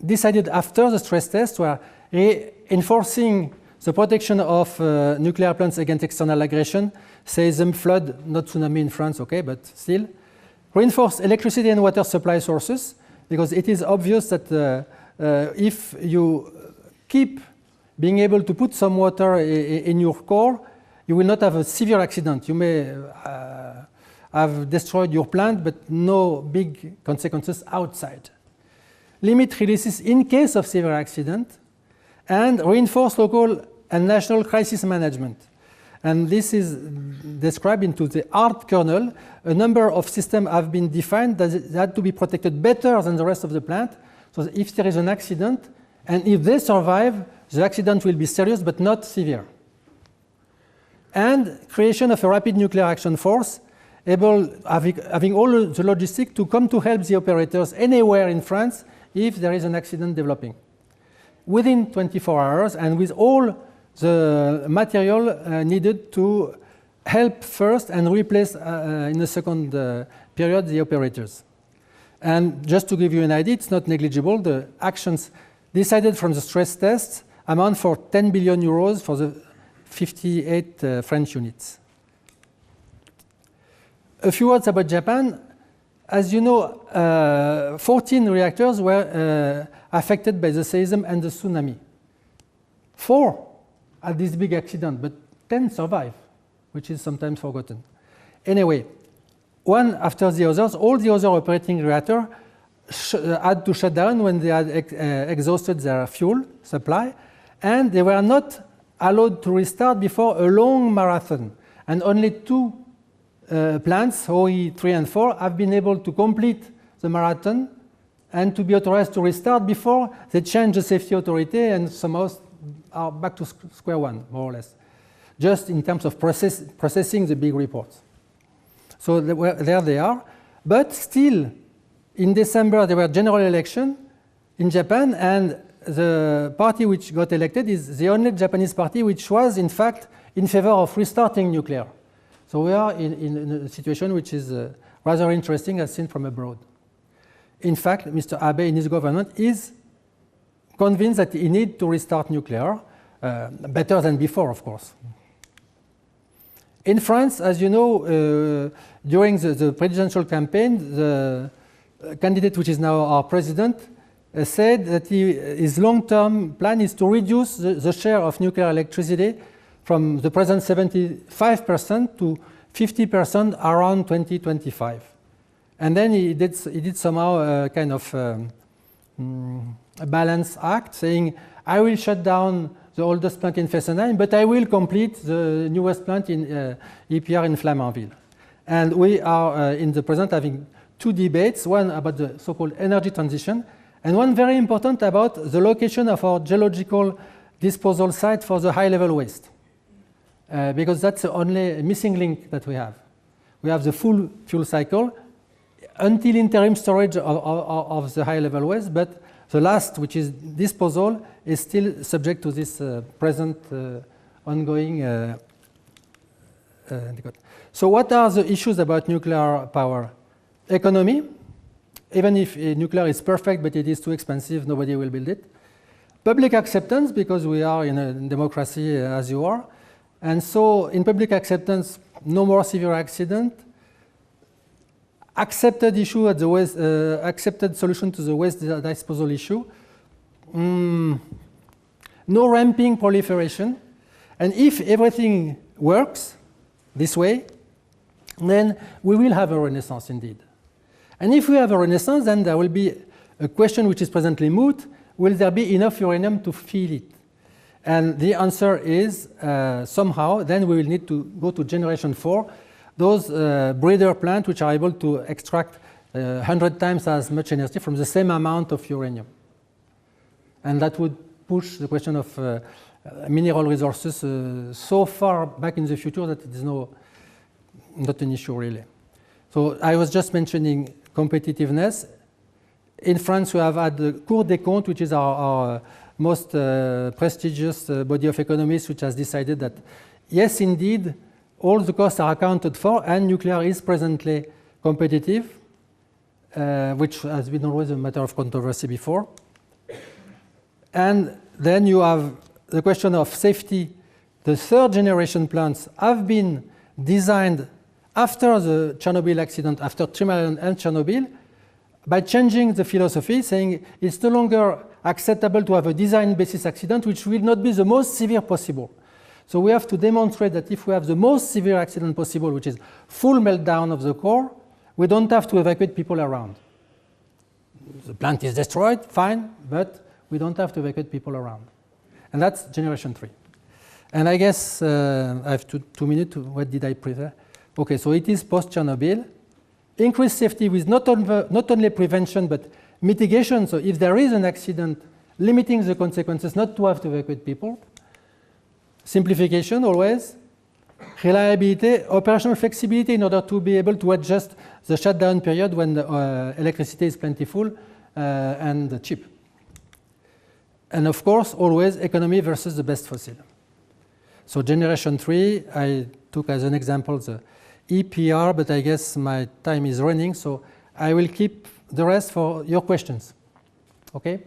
decided after the stress test were enforcing the protection of nuclear plants against external aggression, seism, flood, not tsunami in France, okay, but still. Reinforce electricity and water supply sources, because it is obvious that if you keep being able to put some water in your core, you will not have a severe accident. You may have destroyed your plant, but no big consequences outside. Limit releases in case of severe accident, and reinforce local and national crisis management. And this is described into the art kernel. A number of systems have been defined that had to be protected better than the rest of the plant. So if there is an accident, and if they survive, the accident will be serious but not severe. And creation of a rapid nuclear action force, having all the logistics to come to help the operators anywhere in France if there is an accident developing. Within 24 hours and with all the material needed to help first and replace in the second period the operators. And just to give you an idea, it's not negligible. The actions decided from the stress tests amount for 10 billion euros for the 58 French units. A few words about Japan. As you know, 14 reactors were affected by the seism and the tsunami. 4 had this big accident, but 10 survived, which is sometimes forgotten. Anyway, one after the others, all the other operating reactors had to shut down when they had exhausted their fuel supply, and they were not allowed to restart before a long marathon. And only 2 plants, OE 3 and 4, have been able to complete the marathon and to be authorized to restart before they change the safety authority and somehow are back to square one, more or less, just in terms of processing the big reports. So there they are. But still, in December, there were general elections in Japan, and the party which got elected is the only Japanese party which was, in fact, in favor of restarting nuclear. So we are in a situation which is rather interesting as seen from abroad. In fact, Mr. Abe in his government is convinced that he needs to restart nuclear, better than before, of course. In France, as you know, during the presidential campaign, the candidate which is now our president said that his long-term plan is to reduce the share of nuclear electricity from the present 75% to 50% around 2025. And then he did somehow a kind of a balance act, saying, I will shut down the oldest plant in Fessenheim, but I will complete the newest plant in EPR in Flamanville. And we are in the present having 2 debates, one about the so-called energy transition, and one very important about the location of our geological disposal site for the high-level waste. Because that's the only missing link that we have. We have the full fuel cycle until interim storage of the high-level waste, but the last, which is disposal, is still subject to this present ongoing. So what are the issues about nuclear power? Economy. Even if nuclear is perfect, but it is too expensive, nobody will build it. Public acceptance, because we are in a democracy as you are. And so in public acceptance, no more severe accident. Accepted issue at the waste, accepted solution to the waste disposal issue. No ramping proliferation. And if everything works this way, then we will have a renaissance indeed. And if we have a renaissance, then there will be a question which is presently moot. Will there be enough uranium to fill it? And the answer is somehow, then we will need to go to generation 4, those breeder plants which are able to extract 100 times as much energy from the same amount of uranium. And that would push the question of mineral resources so far back in the future that it is not an issue really. So I was just mentioning competitiveness. In France, we have had the Cour des Comptes, which is our most prestigious body of economists, which has decided that, yes, indeed, all the costs are accounted for, and nuclear is presently competitive, which has been always a matter of controversy before. And then you have the question of safety. The third generation plants have been designed after the Chernobyl accident, after Three Mile Island and Chernobyl, by changing the philosophy, saying it's no longer acceptable to have a design basis accident which will not be the most severe possible. So we have to demonstrate that if we have the most severe accident possible, which is full meltdown of the core, we don't have to evacuate people around. The plant is destroyed, fine, but we don't have to evacuate people around. And that's generation 3. And I guess I have two minutes. What did I prepare? Okay, so it is post-Chernobyl. Increased safety with not only prevention, but mitigation. So if there is an accident, limiting the consequences, not to have to evacuate people. Simplification, always. Reliability, operational flexibility in order to be able to adjust the shutdown period when the electricity is plentiful and cheap. And of course, always economy versus the best fossil. So generation 3, I took as an example the EPR, but I guess my time is running, so I will keep the rest for your questions. Okay?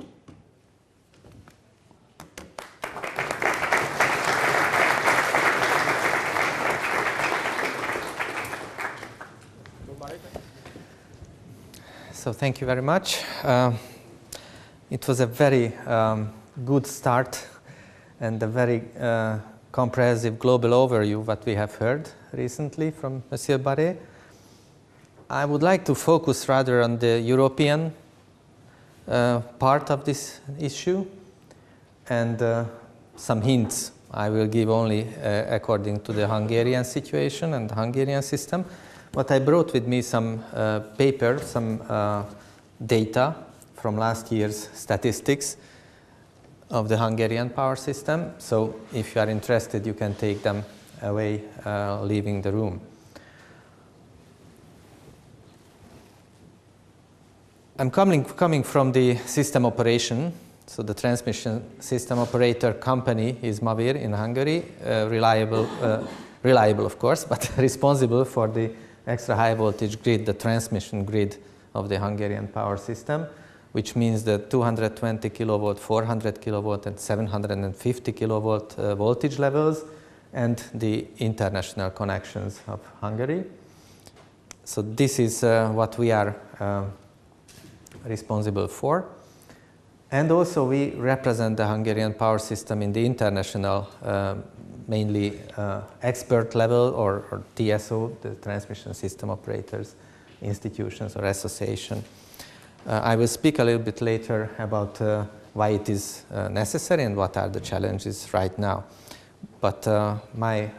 So thank you very much. It was a very good start and a very comprehensive global overview what we have heard recently from Monsieur Barré. I would like to focus rather on the European part of this issue, and some hints I will give only according to the Hungarian situation and the Hungarian system. But I brought with me some paper, some data from last year's statistics of the Hungarian power system. So if you are interested, you can take them away leaving the room. I'm coming from the system operation. So the transmission system operator company is MAVIR in Hungary, reliable of course, but responsible for the extra high voltage grid, the transmission grid of the Hungarian power system, which means the 220 kilovolt, 400 kilovolt, and 750 kilovolt voltage levels, and the international connections of Hungary. So this is what we are responsible for. And also we represent the Hungarian power system in the international mainly expert level or TSO, the Transmission System Operators Institutions or Association. I will speak a little bit later about why it is necessary and what are the challenges right now. But my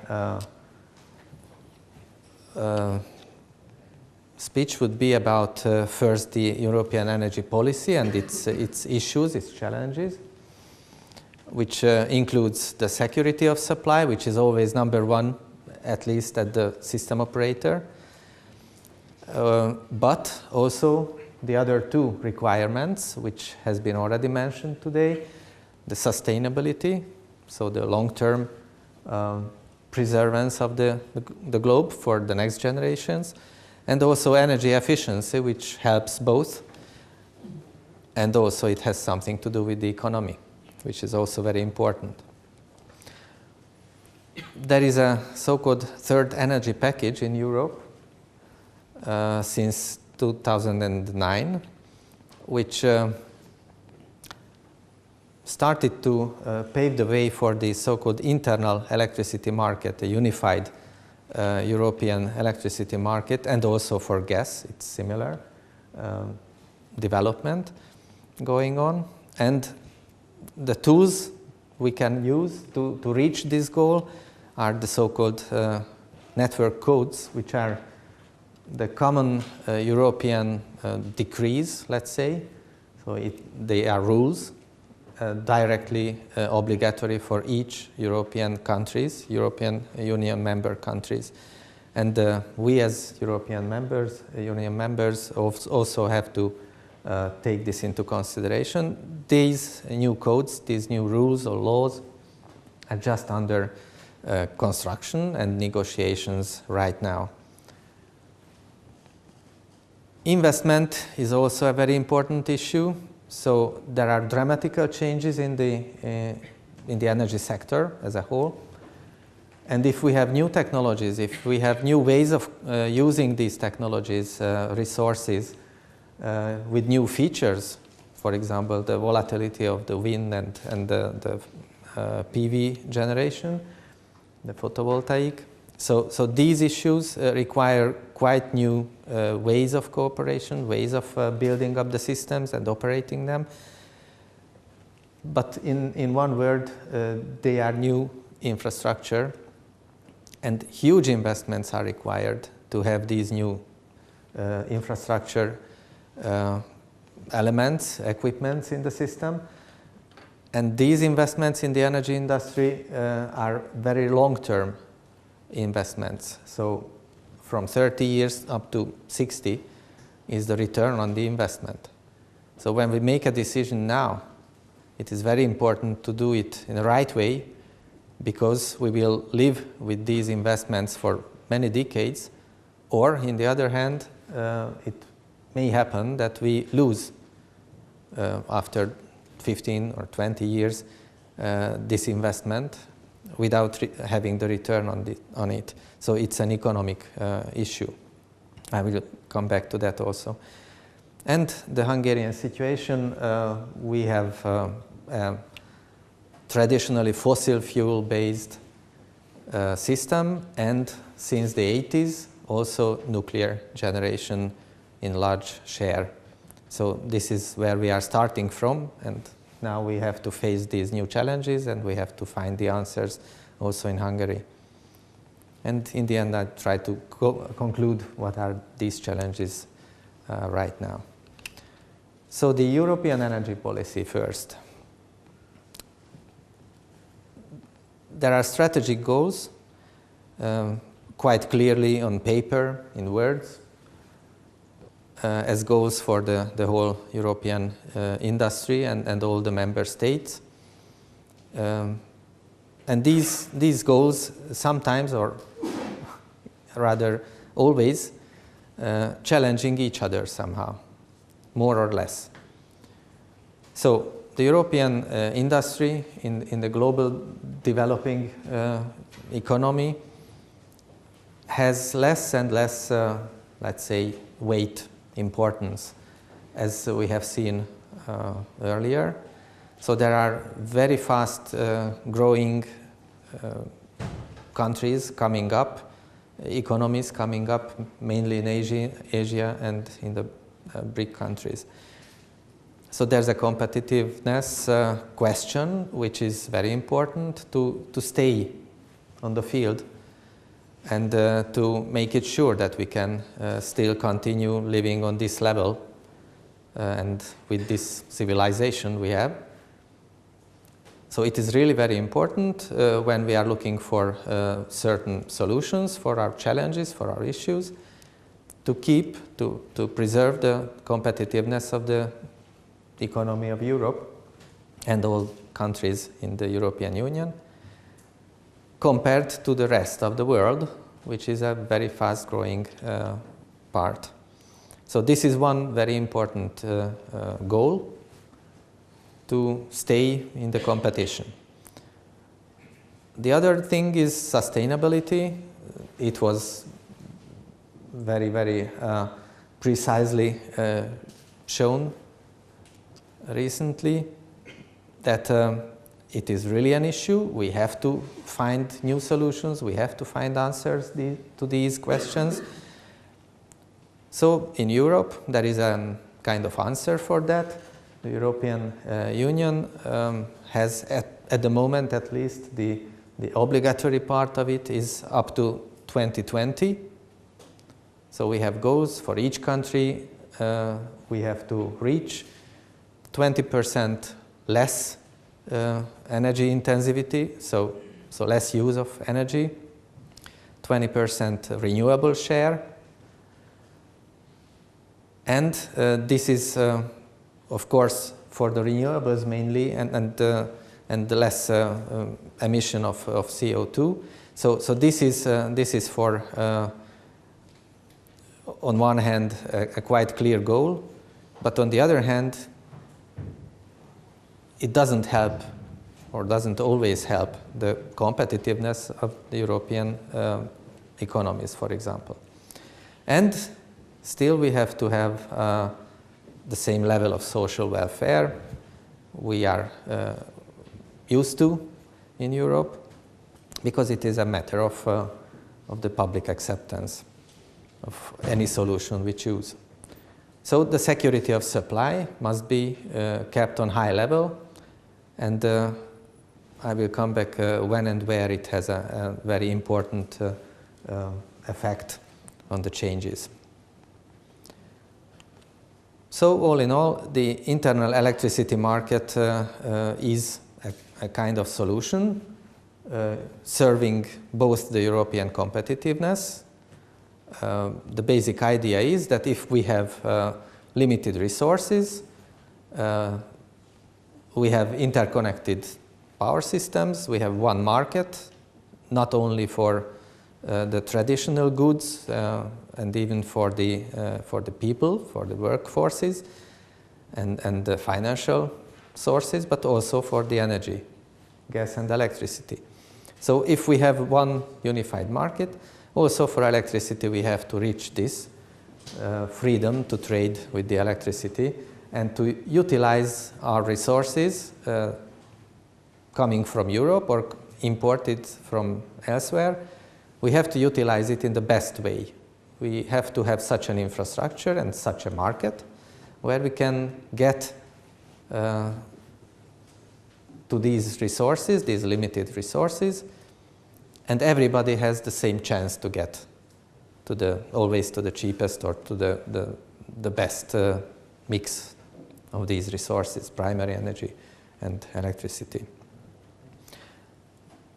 speech would be about first the European energy policy and its issues, its challenges, which includes the security of supply, which is always number one, at least at the system operator, but also the other two requirements, which has been already mentioned today, the sustainability, so the long-term preservance of the globe for the next generations, and also energy efficiency, which helps both, and also it has something to do with the economy, which is also very important. There is a so-called third energy package in Europe since 2009, which started to pave the way for the so-called internal electricity market, a unified European electricity market, and also for gas. It's similar development going on. And the tools we can use to reach this goal are the so-called network codes, which are the common European decrees, let's say. So they are rules directly obligatory for each European countries, European Union member countries. And we as European members, Union members also have to take this into consideration. These new codes, these new rules or laws are just under construction and negotiations right now. Investment is also a very important issue. So there are dramatical changes in the energy sector as a whole. And if we have new technologies, if we have new ways of using these technologies, resources, with new features, for example, the volatility of the wind and the PV generation, the photovoltaic. So these issues require quite new ways of cooperation, ways of building up the systems and operating them. But in one word, they are new infrastructure, and huge investments are required to have these new infrastructure elements, equipments in the system. And these investments in the energy industry are very long-term investments. So from 30 years up to 60 is the return on the investment. So when we make a decision now, it is very important to do it in the right way, because we will live with these investments for many decades, or on the other hand, it may happen that we lose after 15 or 20 years this investment without having the return on it. So it's an economic issue. I will come back to that also. And the Hungarian situation, we have traditionally fossil fuel based system, and since the 80s also nuclear generation in large share. So this is where we are starting from, and now we have to face these new challenges, and we have to find the answers also in Hungary. And in the end, I try to conclude what are these challenges right now. So the European energy policy first. There are strategic goals, quite clearly on paper, in words, as goals for the whole European industry and all the member states. And these goals sometimes, or rather always, challenging each other somehow, more or less. So the European industry in the global developing economy has less and less, let's say, weight, importance, as we have seen earlier. So there are very fast growing countries coming up, economies coming up, mainly in Asia and in the BRIC countries. So there's a competitiveness question, which is very important to stay on the field and to make it sure that we can still continue living on this level and with this civilization we have. So it is really very important when we are looking for certain solutions for our challenges, for our issues, to preserve the competitiveness of the economy of Europe and all countries in the European Union, compared to the rest of the world, which is a very fast-growing part. So this is one very important goal, to stay in the competition. The other thing is sustainability. It was very, very precisely shown recently that it is really an issue. We have to find new solutions. We have to find answers to these questions. So in Europe, there is a kind of answer for that. The European Union has, at the moment at least, the obligatory part of it is up to 2020. So we have goals for each country. We have to reach 20% less energy intensity, so less use of energy, 20% renewable share. And this is, of course, for the renewables mainly, and the less emission of CO2. So this is for, on one hand, a quite clear goal, but on the other hand, it doesn't help or doesn't always help the competitiveness of the European economies, for example. And still we have to have the same level of social welfare we are used to in Europe, because it is a matter of the public acceptance of any solution we choose. So the security of supply must be kept on high level, and I will come back when and where it has a very important effect on the changes. So all in all, the internal electricity market is a kind of solution serving both the European competitiveness. The basic idea is that if we have limited resources, we have interconnected power systems, we have one market, not only for the traditional goods and even for the people, for the workforces and the financial sources, but also for the energy, gas and electricity. So if we have one unified market, also for electricity we have to reach this freedom to trade with the electricity and to utilize our resources coming from Europe or imported from elsewhere. We have to utilize it in the best way. We have to have such an infrastructure and such a market where we can get to these resources, these limited resources, and everybody has the same chance to get to always to the cheapest or to the best mix of these resources, primary energy and electricity.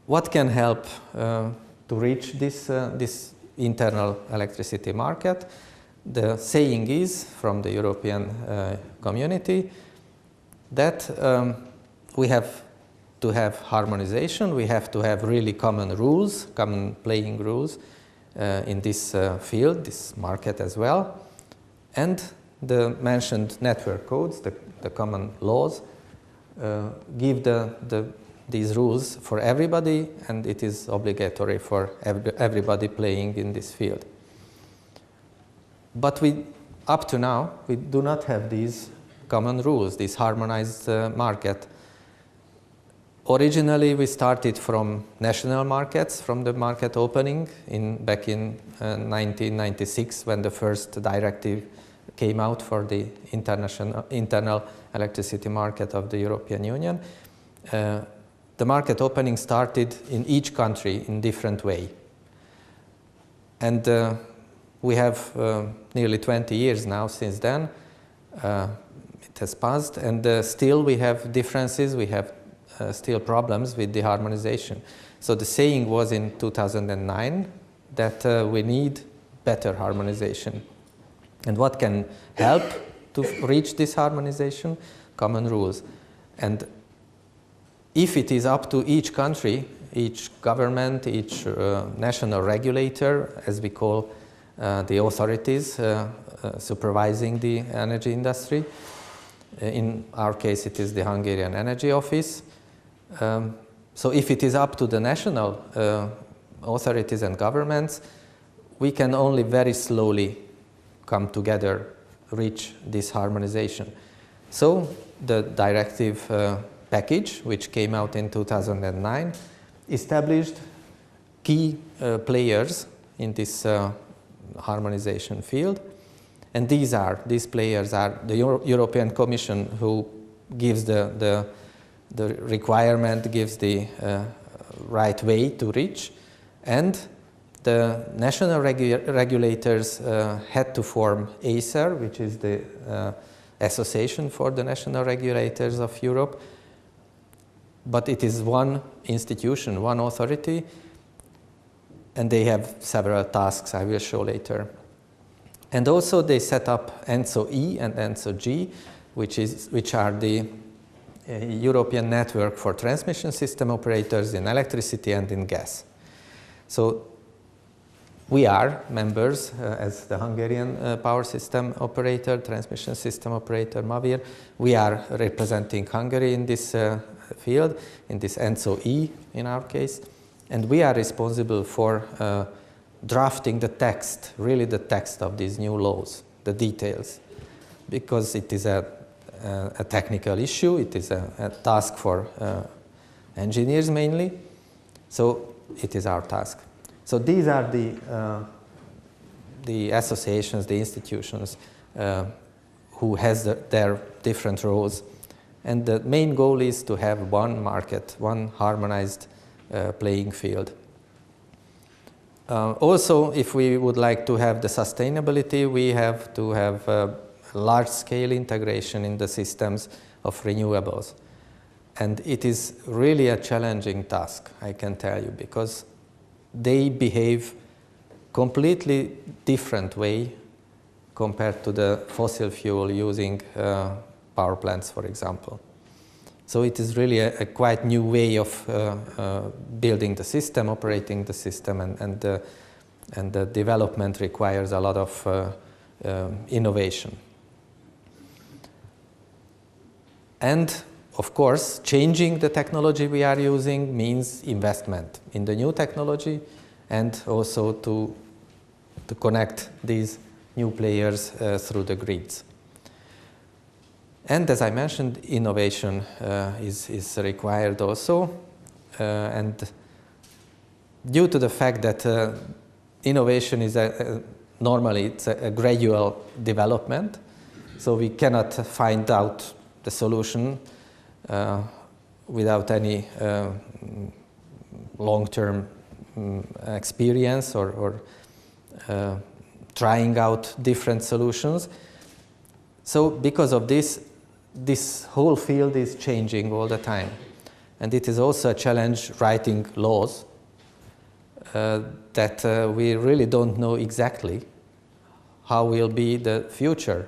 What can help to reach this internal electricity market? The saying is from the European community that we have to have harmonization, we have to have really common rules, common playing rules in this field, this market as well. And the mentioned network codes, the common laws, give these rules for everybody, and it is obligatory for everybody playing in this field. But up to now, we do not have these common rules, this harmonized market. Originally, we started from national markets, from the market opening back in 1996, when the first directive came out for the internal electricity market of the European Union. The market opening started in each country in different way. And we have nearly 20 years now since then. It has passed, and still we have differences, we have still problems with the harmonization. So the saying was in 2009 that we need better harmonization. And what can help to reach this harmonization? Common rules. And if it is up to each country, each government, each national regulator, as we call the authorities supervising the energy industry, in our case it is the Hungarian Energy Office. So if it is up to the national authorities and governments, we can only very slowly come together, reach this harmonization. So the directive package, which came out in 2009, established key players in this harmonization field. And these players are the European Commission, who gives the requirement, gives the right way to reach, and the national regulators had to form ACER, which is the Association for the National Regulators of Europe. But it is one institution, one authority, and they have several tasks I will show later. And also they set up ENTSO-E and ENTSO-G, which are the European network for transmission system operators in electricity and in gas. So we are members as the Hungarian power system operator, transmission system operator, MAVIR. We are representing Hungary in this field, in this ENTSO-E in our case. And we are responsible for drafting the text, really the text of these new laws, the details, because it is a technical issue, it is a task for engineers mainly, so it is our task. So these are the associations, the institutions who has their different roles, and the main goal is to have one market, one harmonized playing field. Also, if we would like to have the sustainability, we have to have large-scale integration in the systems of renewables. And it is really a challenging task, I can tell you, because they behave completely different way compared to the fossil fuel using power plants, for example. So it is really a quite new way of building the system, operating the system, and the development requires a lot of innovation. And of course, changing the technology we are using means investment in the new technology, and also to connect these new players through the grids. And as I mentioned, innovation is required also, and due to the fact that innovation is normally it's a gradual development, so we cannot find out the solution without any long-term experience or trying out different solutions. So because of this, this whole field is changing all the time. And it is also a challenge writing laws that we really don't know exactly how will be the future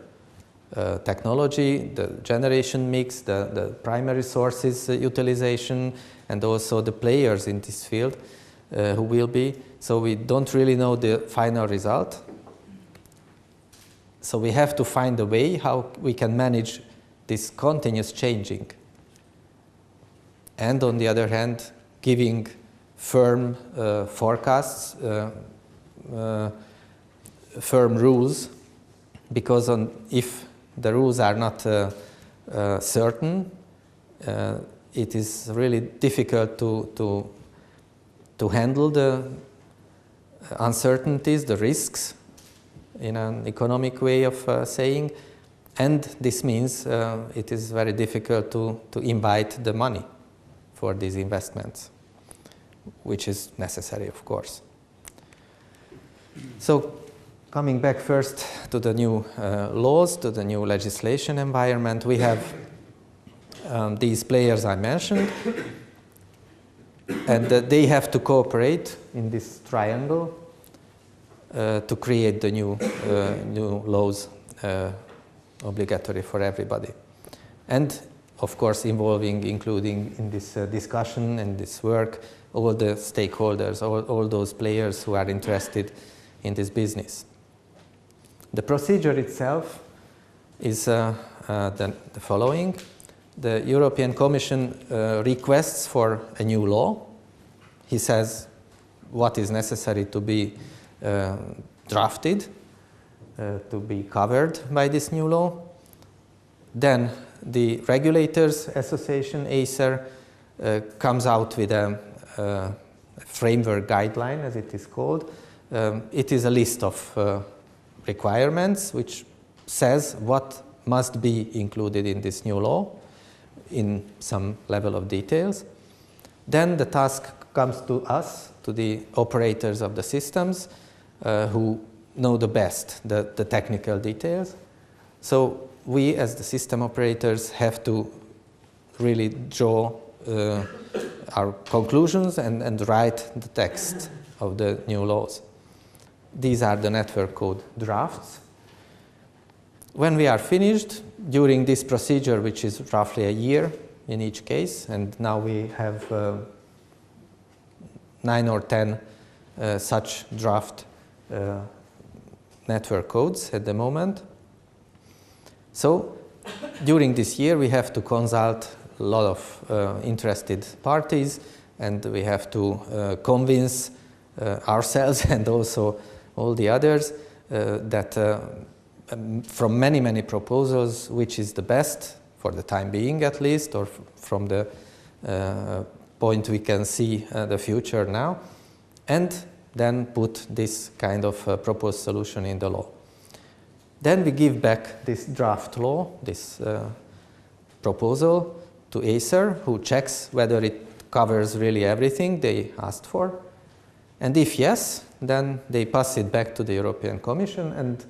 technology, the generation mix, the primary sources utilization, and also the players in this field who will be. So we don't really know the final result. So we have to find a way how we can manage this continuous changing. And on the other hand, giving firm forecasts, firm rules, because if the rules are not certain, it is really difficult to handle the uncertainties, the risks, in an economic way of saying, and this means it is very difficult to invite the money for these investments, which is necessary, of course. So coming back first to the new laws, to the new legislation environment, we have these players I mentioned, and they have to cooperate in this triangle to create the new laws obligatory for everybody. And of course including in this discussion and this work all the stakeholders, all those players who are interested in this business. The procedure itself is the following. The European Commission requests for a new law. He says what is necessary to be drafted, to be covered by this new law. Then the Regulators Association, ACER, comes out with a framework guideline, as it is called. It is a list of requirements which says what must be included in this new law in some level of details. Then the task comes to us, to the operators of the systems, who know the best the technical details. So we, as the system operators, have to really draw our conclusions and write the text of the new laws. These are the network code drafts. When we are finished, during this procedure, which is roughly a year in each case, and now we have 9 or 10 such draft network codes at the moment. So during this year we have to consult a lot of interested parties, and we have to convince ourselves and also all the others that from many proposals, which is the best for the time being at least, or from the point we can see the future now, and then put this kind of proposed solution in the law. Then we give back this draft law, this proposal, to Acer, who checks whether it covers really everything they asked for. And if yes, then they pass it back to the European Commission, and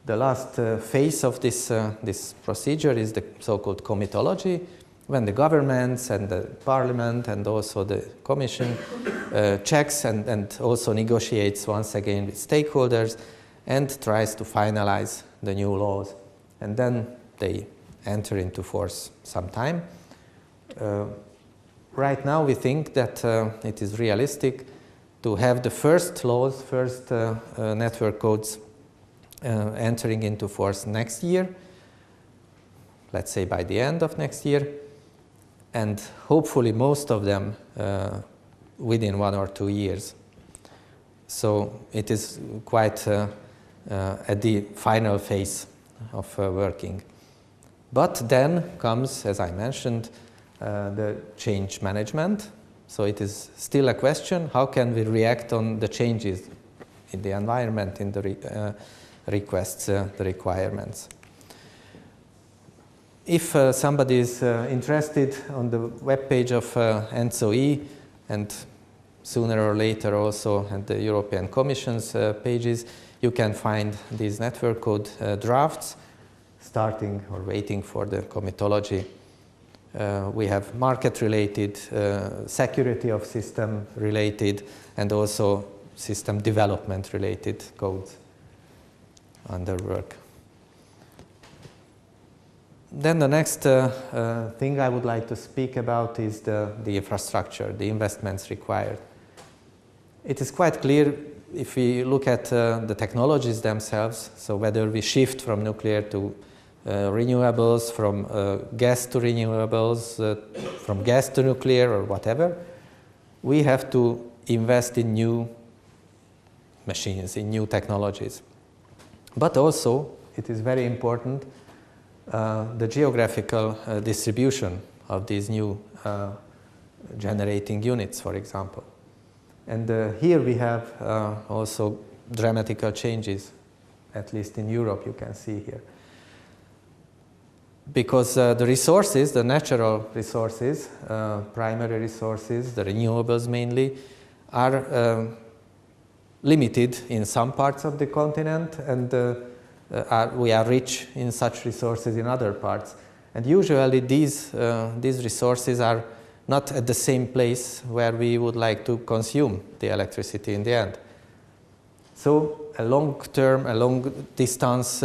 the last phase of this procedure is the so-called comitology, when the governments and the parliament and also the commission checks and also negotiates once again with stakeholders and tries to finalize the new laws. And then they enter into force sometime. Right now we think that it is realistic to have the first laws, first network codes entering into force next year, let's say by the end of next year, and hopefully most of them within 1 or 2 years. So it is quite at the final phase of working. But then comes, as I mentioned, the change management. So it is still a question, how can we react on the changes in the environment, in the requests, the requirements. If somebody is interested, on the webpage of ENTSO-E, and sooner or later also at the European Commission's pages, you can find these network code drafts, starting or waiting for the comitology. We have market-related, security of system-related, and also system development-related codes under work. Then the next thing I would like to speak about is the infrastructure, the investments required. It is quite clear if we look at the technologies themselves, so whether we shift from nuclear to renewables, from gas to renewables, from gas to nuclear or whatever, we have to invest in new machines, in new technologies. But also, it is very important, the geographical distribution of these new generating units, for example. And here we have also dramatical changes, at least in Europe you can see here. Because the resources, the natural resources, primary resources, the renewables mainly, are limited in some parts of the continent, and we are rich in such resources in other parts. And usually these resources are not at the same place where we would like to consume the electricity in the end. So a long-term, a long-distance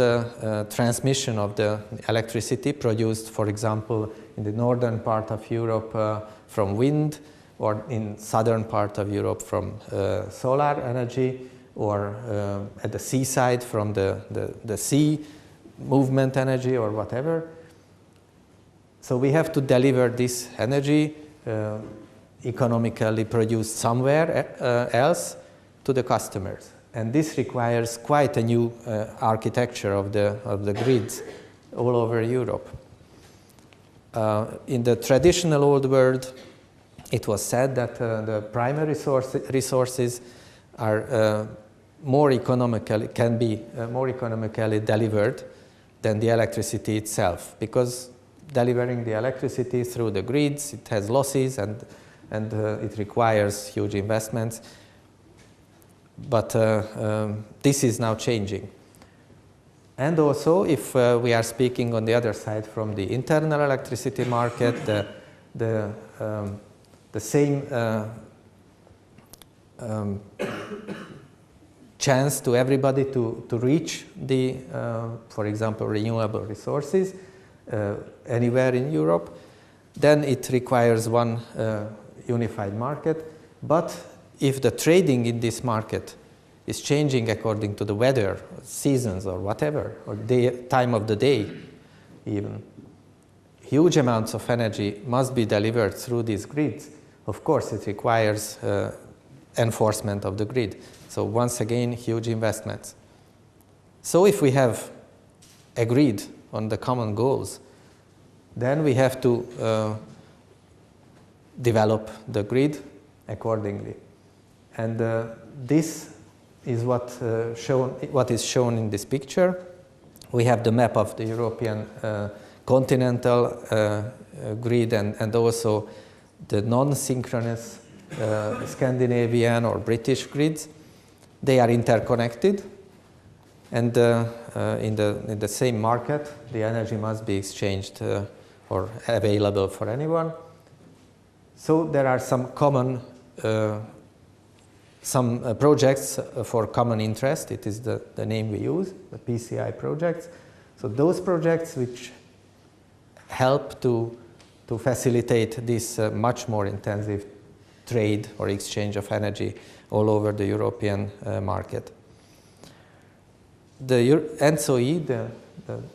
transmission of the electricity produced, for example, in the northern part of Europe from wind, or in southern part of Europe from solar energy, or at the seaside from the sea movement energy or whatever. So we have to deliver this energy economically produced somewhere else to the customers. And this requires quite a new architecture of the grids all over Europe. In the traditional old world, it was said that the primary resources are can be more economically delivered than the electricity itself, because delivering the electricity through the grids, it has losses and it requires huge investments. But this is now changing. And also, if we are speaking on the other side from the internal electricity market, the same chance to everybody to reach the, for example, renewable resources anywhere in Europe, then it requires one unified market. But if the trading in this market is changing according to the weather, seasons or whatever, or time of the day even. Huge amounts of energy must be delivered through these grids. Of course, it requires enforcement of the grid. So once again, huge investments. So if we have agreed on the common goals, then we have to develop the grid accordingly. And this is what is shown in this picture. We have the map of the European continental grid and also the non-synchronous Scandinavian or British grids. They are interconnected, and in the same market, the energy must be exchanged or available for anyone. So there are some common projects for common interest. It is the name we use, the PCI projects. So those projects which help to facilitate this much more intensive trade or exchange of energy all over the European market. The ENTSO-E, the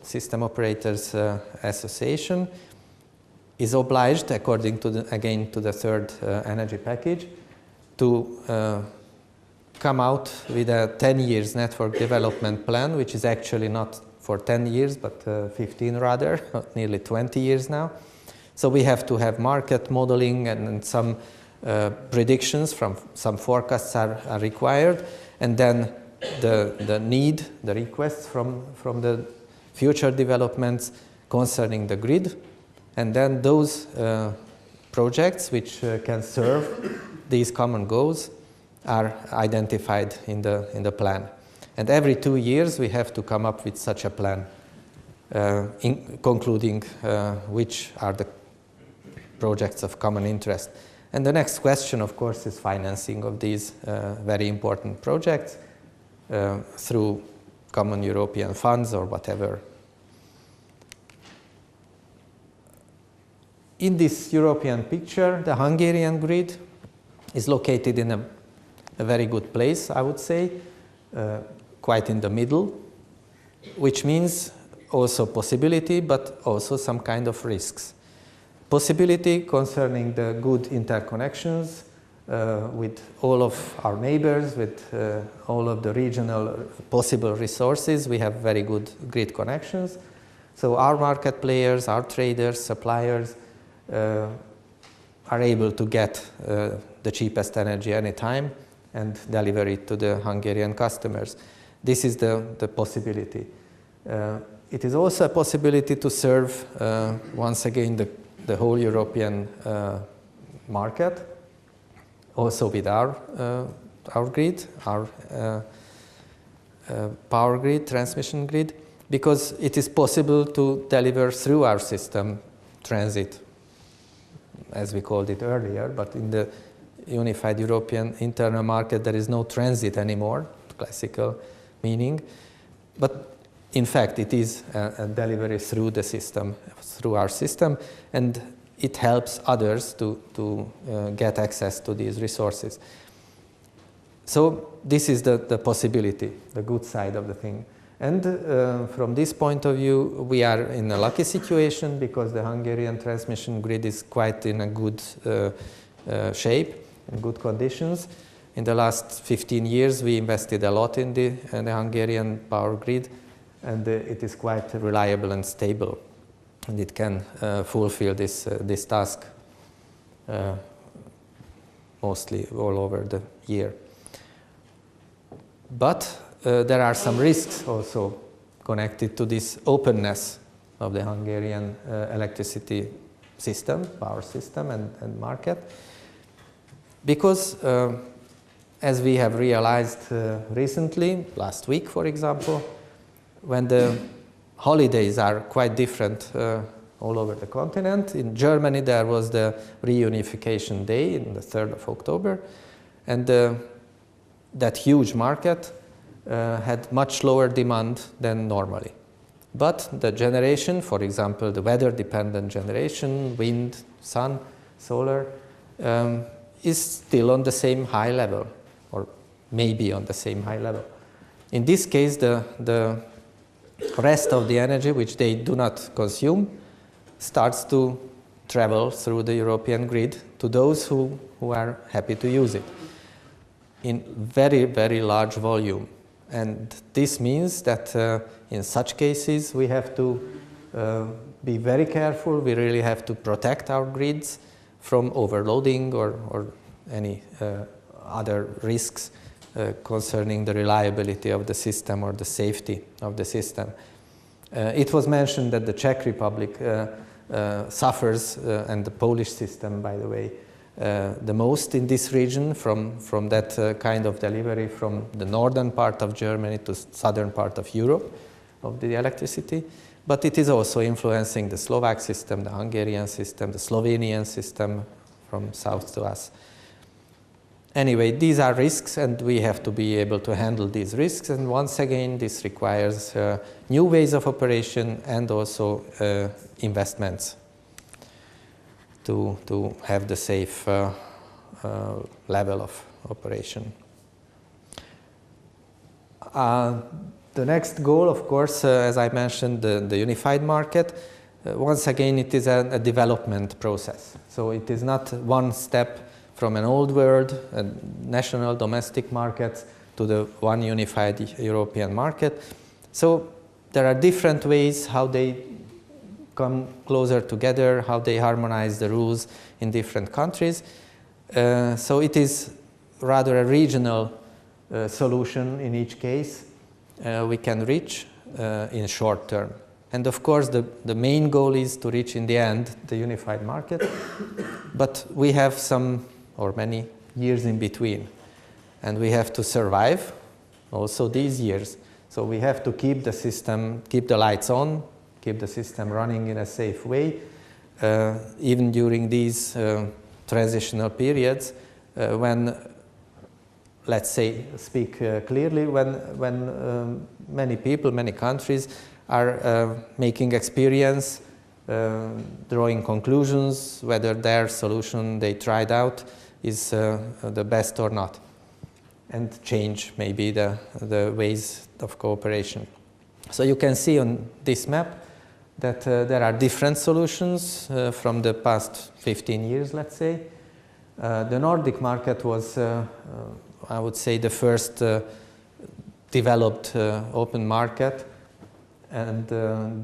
System Operators Association, is obliged, according to the third energy package, to come out with a 10 years network development plan, which is actually not for 10 years, but 15 rather, nearly 20 years now. So we have to have market modeling and some predictions from some forecasts are required, and then the requests from the future developments concerning the grid, and then those projects which can serve these common goals are identified in the plan. And every 2 years we have to come up with such a plan, concluding which are the projects of common interest. And the next question, of course, is financing of these very important projects through common European funds or whatever. In this European picture, the Hungarian grid is located in a very good place, I would say, quite in the middle, which means also possibility, but also some kind of risks. Possibility concerning the good interconnections with all of our neighbors, with all of the regional possible resources. We have very good grid connections. So our market players, our traders, suppliers are able to get the cheapest energy anytime and deliver it to the Hungarian customers. This is the possibility. It is also a possibility to serve, once again, the whole European market, also with our grid, our power grid, transmission grid, because it is possible to deliver through our system transit, as we called it earlier, but in the unified European internal market there is no transit anymore, classical meaning, but in fact it is a delivery through the system, through our system, and it helps others to get access to these resources. So this is the possibility, the good side of the thing. And from this point of view, we are in a lucky situation because the Hungarian transmission grid is quite in a good shape, in good conditions. In the last 15 years, we invested a lot in the Hungarian power grid, and it is quite reliable and stable, and it can fulfill this task mostly all over the year. But there are some risks also connected to this openness of the Hungarian electricity system, power system and market, because as we have realized recently, last week for example, when the holidays are quite different all over the continent. In Germany there was the reunification day on the 3rd of October, and that huge market had much lower demand than normally. But the generation, for example, the weather-dependent generation, wind, sun, solar, is still on the same high level, or may be on the same high level. In this case, the rest of the energy, which they do not consume, starts to travel through the European grid to those who are happy to use it in very, very large volume. And this means that in such cases, we have to be very careful. We really have to protect our grids from overloading or any other risks concerning the reliability of the system or the safety of the system. It was mentioned that the Czech Republic suffers, and the Polish system, by the way, the most in this region from that kind of delivery from the northern part of Germany to southern part of Europe of the electricity. But it is also influencing the Slovak system, the Hungarian system, the Slovenian system from south to us. Anyway, these are risks, and we have to be able to handle these risks. And once again, this requires new ways of operation and also investments to have the safe level of operation. The next goal, of course, as I mentioned, the unified market. Once again, it is a development process. So it is not one step from an old world, national domestic markets, to the one unified European market. So there are different ways how they come closer together, how they harmonize the rules in different countries. So it is rather a regional solution in each case we can reach in short term. And of course, the main goal is to reach in the end the unified market. But we have some or many years in between. And we have to survive also these years. So we have to keep the system, keep the lights on, keep the system running in a safe way, even during these transitional periods when, let's say, speak clearly, when many people, many countries are making experience, drawing conclusions, whether their solution they tried out is the best or not, and change maybe the ways of cooperation. So you can see on this map that there are different solutions from the past 15 years, let's say. The Nordic market was, I would say, the first developed open market, and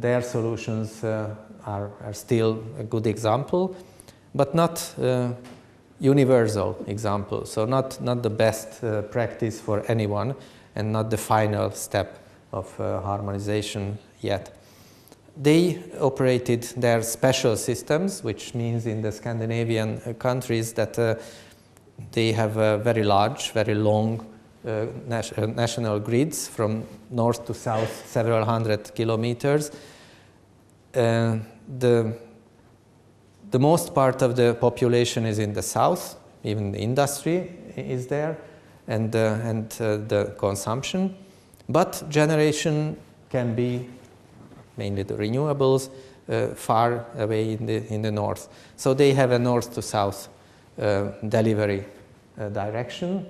their solutions are still a good example, but not universal example, so not the best practice for anyone and not the final step of harmonization yet. They operated their special systems, which means in the Scandinavian countries that they have very large, very long national grids from north to south, several hundred kilometers. The most part of the population is in the south, even the industry is there, and the consumption. But generation can be, mainly the renewables, far away in the north. So they have a north to south delivery direction,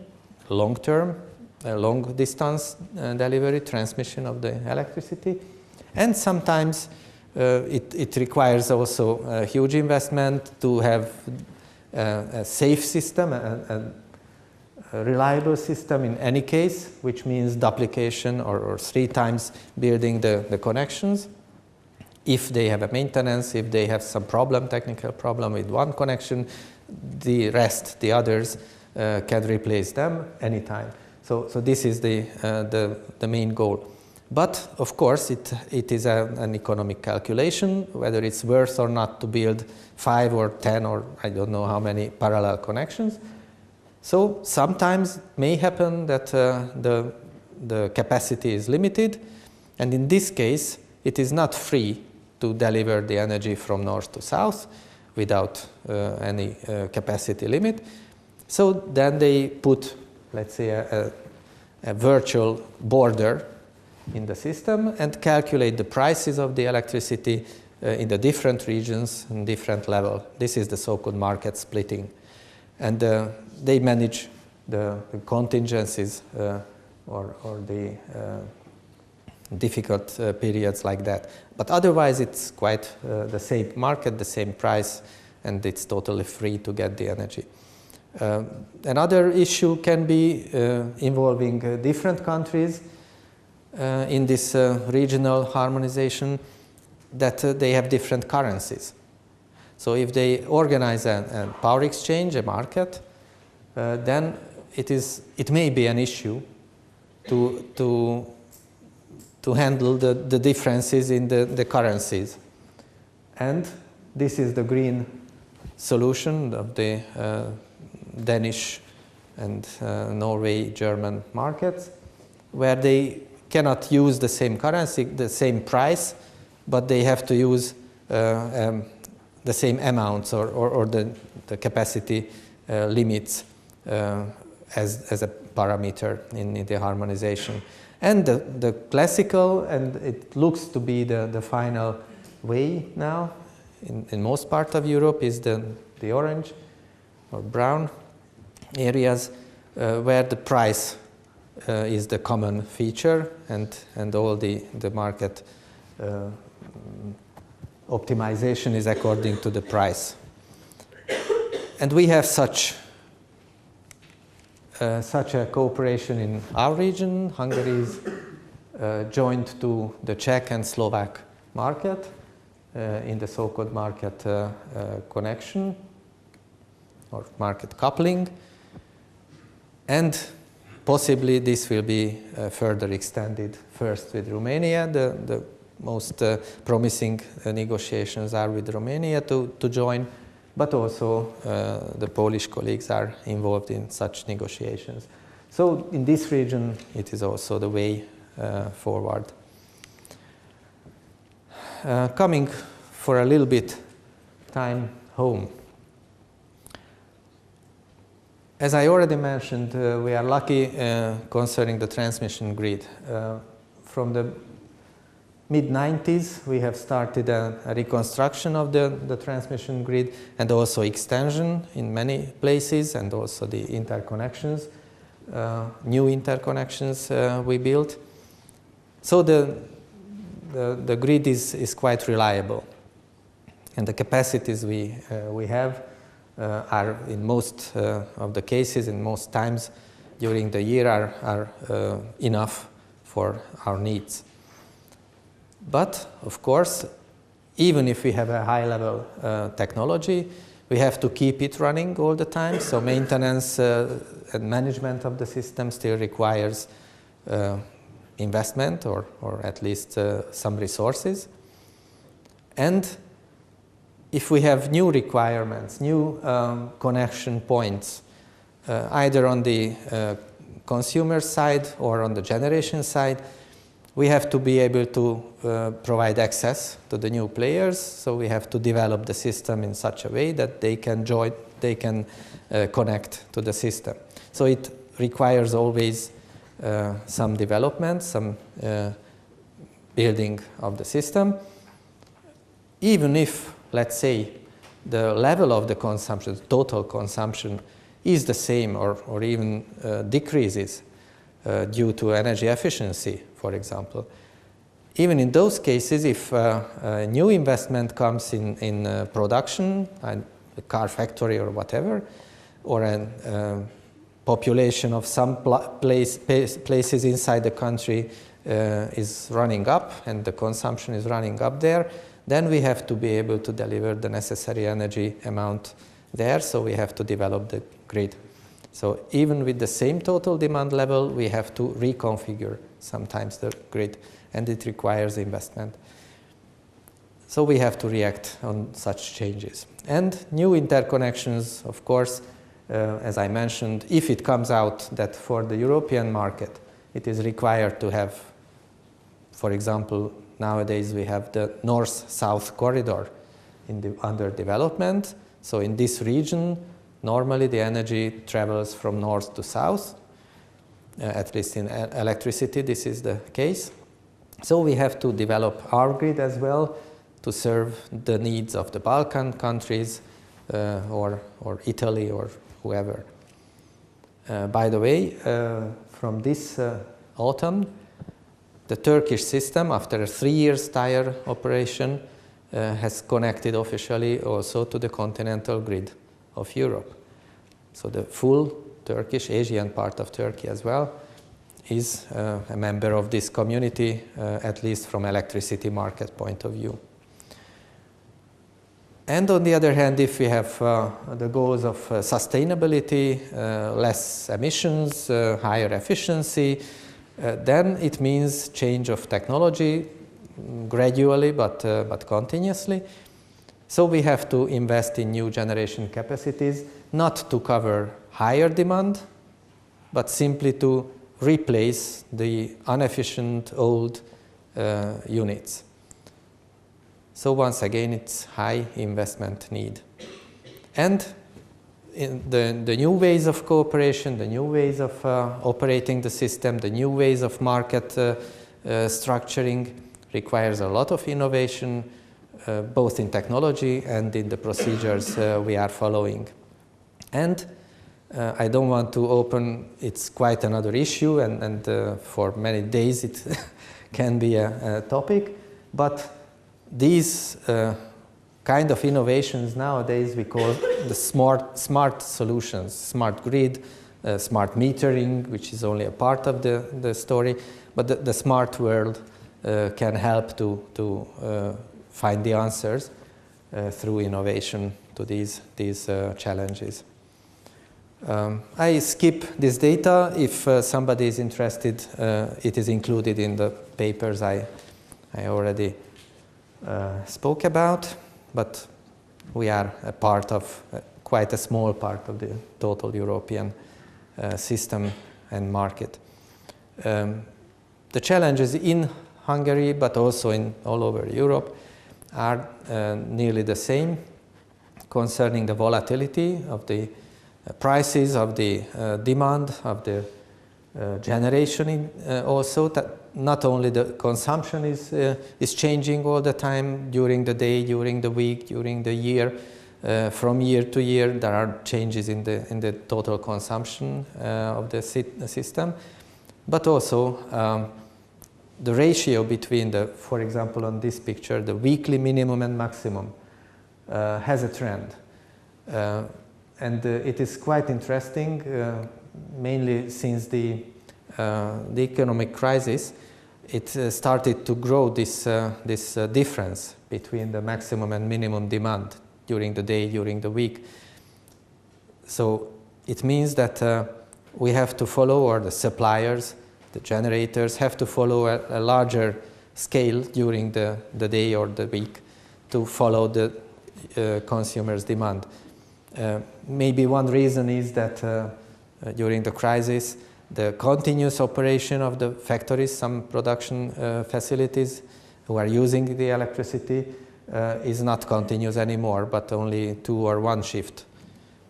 long term, long distance delivery, transmission of the electricity. And sometimes it requires also a huge investment to have a safe system, a reliable system in any case, which means duplication or 3 times building the connections. If they have a maintenance, if they have some problem, technical problem with one connection, the rest, the others, can replace them anytime. So this is the main goal. But of course, it is an economic calculation, whether it's worth or not to build 5 or 10 or I don't know how many parallel connections. So sometimes it may happen that the capacity is limited, and in this case, it is not free to deliver the energy from north to south without any capacity limit. So then they put, let's say, a virtual border in the system and calculate the prices of the electricity in the different regions and different level. This is the so-called market splitting. And they manage the contingencies or the difficult periods like that. But otherwise, it's quite the same market, the same price, and it's totally free to get the energy. Another issue can be involving different countries in this regional harmonization, that they have different currencies. So if they organize a power exchange, a market, then it may be an issue to handle the differences in the currencies. And this is the green solution of the Danish and Norway, German markets, where they cannot use the same currency, the same price, but they have to use the same amounts or the capacity limits as a parameter in the harmonization. And the classical, and it looks to be the final way now in most part of Europe, is the orange or brown areas where the price is the common feature, and all the market optimization is according to the price. And we have such a cooperation in our region. Hungary is joined to the Czech and Slovak market in the so-called market connection or market coupling. And possibly this will be further extended first with Romania. The most promising negotiations are with Romania to join, but also the Polish colleagues are involved in such negotiations. So in this region, it is also the way forward. Coming for a little bit time home. As I already mentioned, we are lucky concerning the transmission grid. From the mid-90s, we have started a reconstruction of the transmission grid and also extension in many places, and also the interconnections, new interconnections we built. So the grid is quite reliable, and the capacities we have are in most of the cases, in most times during the year, are enough for our needs. But, of course, even if we have a high-level technology, we have to keep it running all the time. So maintenance and management of the system still requires investment or at least some resources. And if we have new requirements, new connection points, either on the consumer side or on the generation side, we have to be able to provide access to the new players. So we have to develop the system in such a way that they can connect to the system. So it requires always some development, some building of the system. Even if, let's say, the level of the consumption, total consumption, is the same or even decreases due to energy efficiency, for example. Even in those cases, if a new investment comes in production, a car factory or whatever, or a population of some places inside the country is running up and the consumption is running up there, then we have to be able to deliver the necessary energy amount there, so we have to develop the grid. So even with the same total demand level, we have to reconfigure sometimes the grid, and it requires investment. So we have to react on such changes. And new interconnections, of course, as I mentioned, if it comes out that for the European market, it is required to have, for example, nowadays we have the north-south corridor under development. So in this region, normally the energy travels from north to south. At least in electricity, this is the case. So we have to develop our grid as well to serve the needs of the Balkan countries or Italy or whoever. By the way, from this autumn, the Turkish system, after a 3 years trial operation, has connected officially also to the continental grid of Europe. So the full Turkish, Asian part of Turkey as well, is a member of this community, at least from electricity market point of view. And on the other hand, if we have the goals of sustainability, less emissions, higher efficiency, then it means change of technology, gradually but continuously. So we have to invest in new generation capacities, not to cover higher demand, but simply to replace the inefficient old units. So once again, it's high investment need. And in the new ways of cooperation, the new ways of operating the system, the new ways of market structuring requires a lot of innovation, both in technology and in the procedures we are following. And I don't want to open, it's quite another issue, and for many days it can be a topic, but these kind of innovations nowadays we call the smart solutions, smart grid, smart metering, which is only a part of the story, but the smart world can help to find the answers through innovation to these challenges. I skip this data. If somebody is interested, it is included in the papers I already spoke about, but we are a part of, quite a small part of the total European system and market. The challenges in Hungary, but also in all over Europe, are nearly the same concerning the volatility of the prices, of the demand, of the generation also. That not only the consumption is changing all the time during the day, during the week, during the year. From year to year, there are changes in the total consumption of the system, but also the ratio between for example, on this picture, the weekly minimum and maximum has a trend. And it is quite interesting, mainly since the economic crisis. It started to grow this difference between the maximum and minimum demand during the day, during the week. So it means that we have to follow, or the suppliers, the generators have to follow a larger scale during the day or the week to follow the consumer's demand. Maybe one reason is that during the crisis, the continuous operation of the factories, some production facilities who are using the electricity is not continuous anymore, but only 2 or 1 shift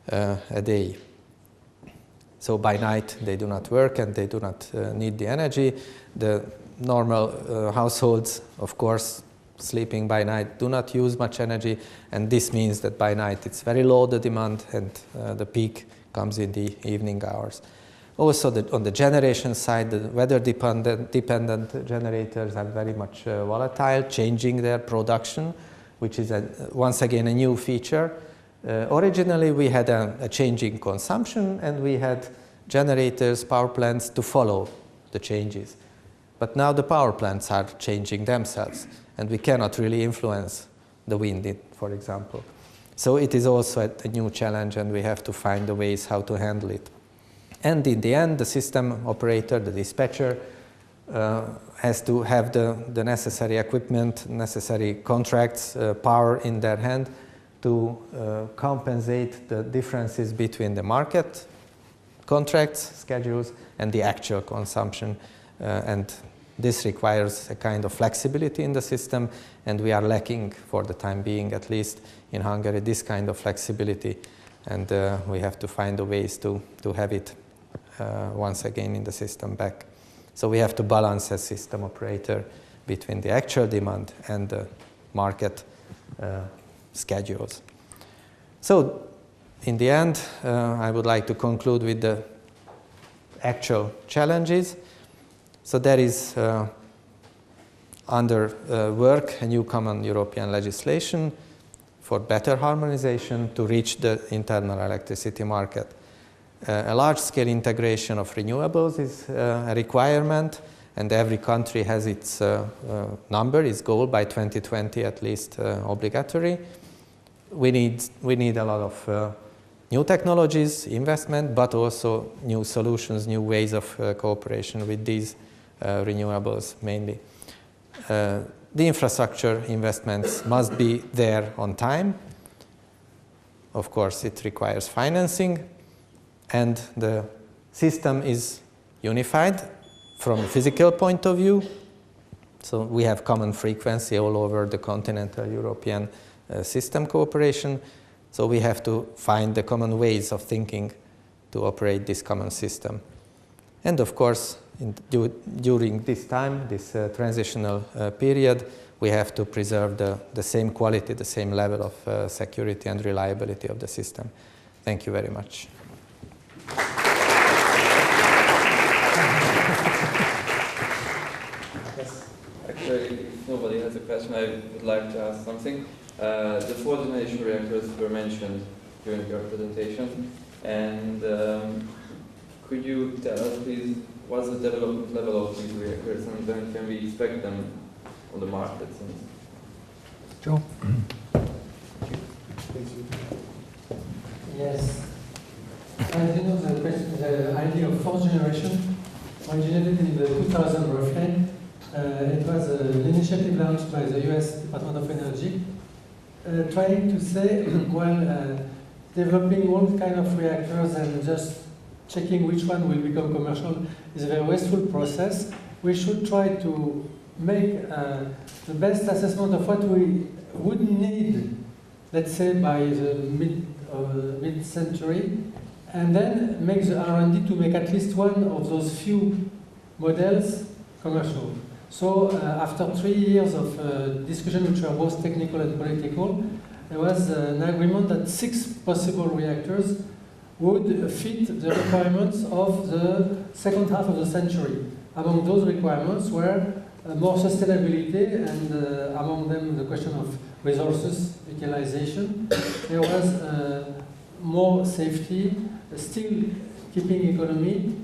a day. So by night they do not work and they do not need the energy. The normal households, of course, sleeping by night do not use much energy, and this means that by night it's very low, the demand, and the peak comes in the evening hours. Also, on the generation side, the weather-dependent generators are very much volatile, changing their production, which is once again a new feature. Originally, we had a changing consumption, and we had generators, power plants to follow the changes. But now the power plants are changing themselves, and we cannot really influence the wind, for example. So it is also a new challenge, and we have to find the ways how to handle it. And in the end, the system operator, the dispatcher, has to have the necessary equipment, necessary contracts, power in their hand to compensate the differences between the market contracts, schedules, and the actual consumption. And this requires a kind of flexibility in the system, and we are lacking, for the time being at least in Hungary, this kind of flexibility. And we have to find the ways to have it once again in the system back. So we have to balance as system operator between the actual demand and the market schedules. So in the end, I would like to conclude with the actual challenges. So there is under work a new common European legislation for better harmonization to reach the internal electricity market. A large-scale integration of renewables is a requirement, and every country has its number, its goal by 2020 at least obligatory. We need a lot of new technologies, investment, but also new solutions, new ways of cooperation with these renewables mainly. The infrastructure investments must be there on time. Of course, it requires financing, and the system is unified from a physical point of view. So we have common frequency all over the continental European system cooperation. So we have to find the common ways of thinking to operate this common system. And of course, during this time, this transitional period, we have to preserve the same quality, the same level of security and reliability of the system. Thank you very much. Yes. Actually, if nobody has a question, I would like to ask something. The 4th generation reactors were mentioned during your presentation, and could you tell us, please, what's the development level of these reactors, and when can we expect them on the market? Joe? Yes. As you know, the idea of 4th generation originated in the 2000 roughly. It was an initiative launched by the US Department of Energy, trying to say, while developing all kind of reactors and just checking which one will become commercial is a very wasteful process. We should try to make the best assessment of what we would need, let's say by the mid-century, and then make the R&D to make at least one of those few models commercial. So after 3 years of discussion, which were both technical and political, there was an agreement that 6 possible reactors would fit the requirements of the second half of the century. Among those requirements were more sustainability, and among them the question of resources utilization. There was more safety, still keeping economy,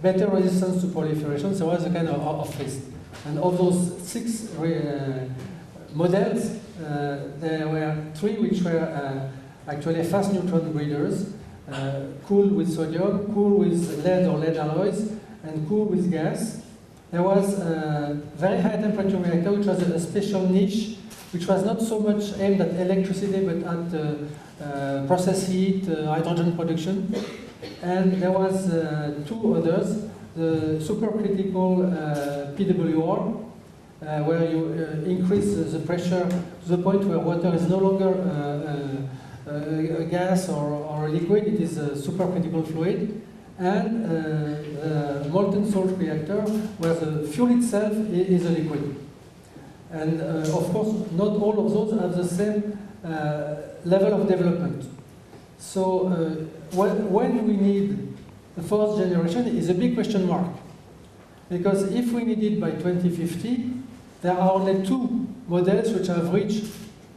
better resistance to proliferation. So there was a kind of list. And of those 6 models, there were 3 which were actually fast neutron breeders, cool with sodium, cool with lead or lead alloys, and cool with gas. There was a very high temperature reactor, which was a special niche, which was not so much aimed at electricity, but at process heat, hydrogen production. And there was 2 others, the supercritical PWR, where you increase the pressure to the point where water is no longer a gas or a liquid, it is a supercritical fluid, and the molten salt reactor, where the fuel itself is a liquid. And of course, not all of those have the same level of development. So when we need the 4th generation is a big question mark. Because if we need it by 2050, there are only 2 models which have reached,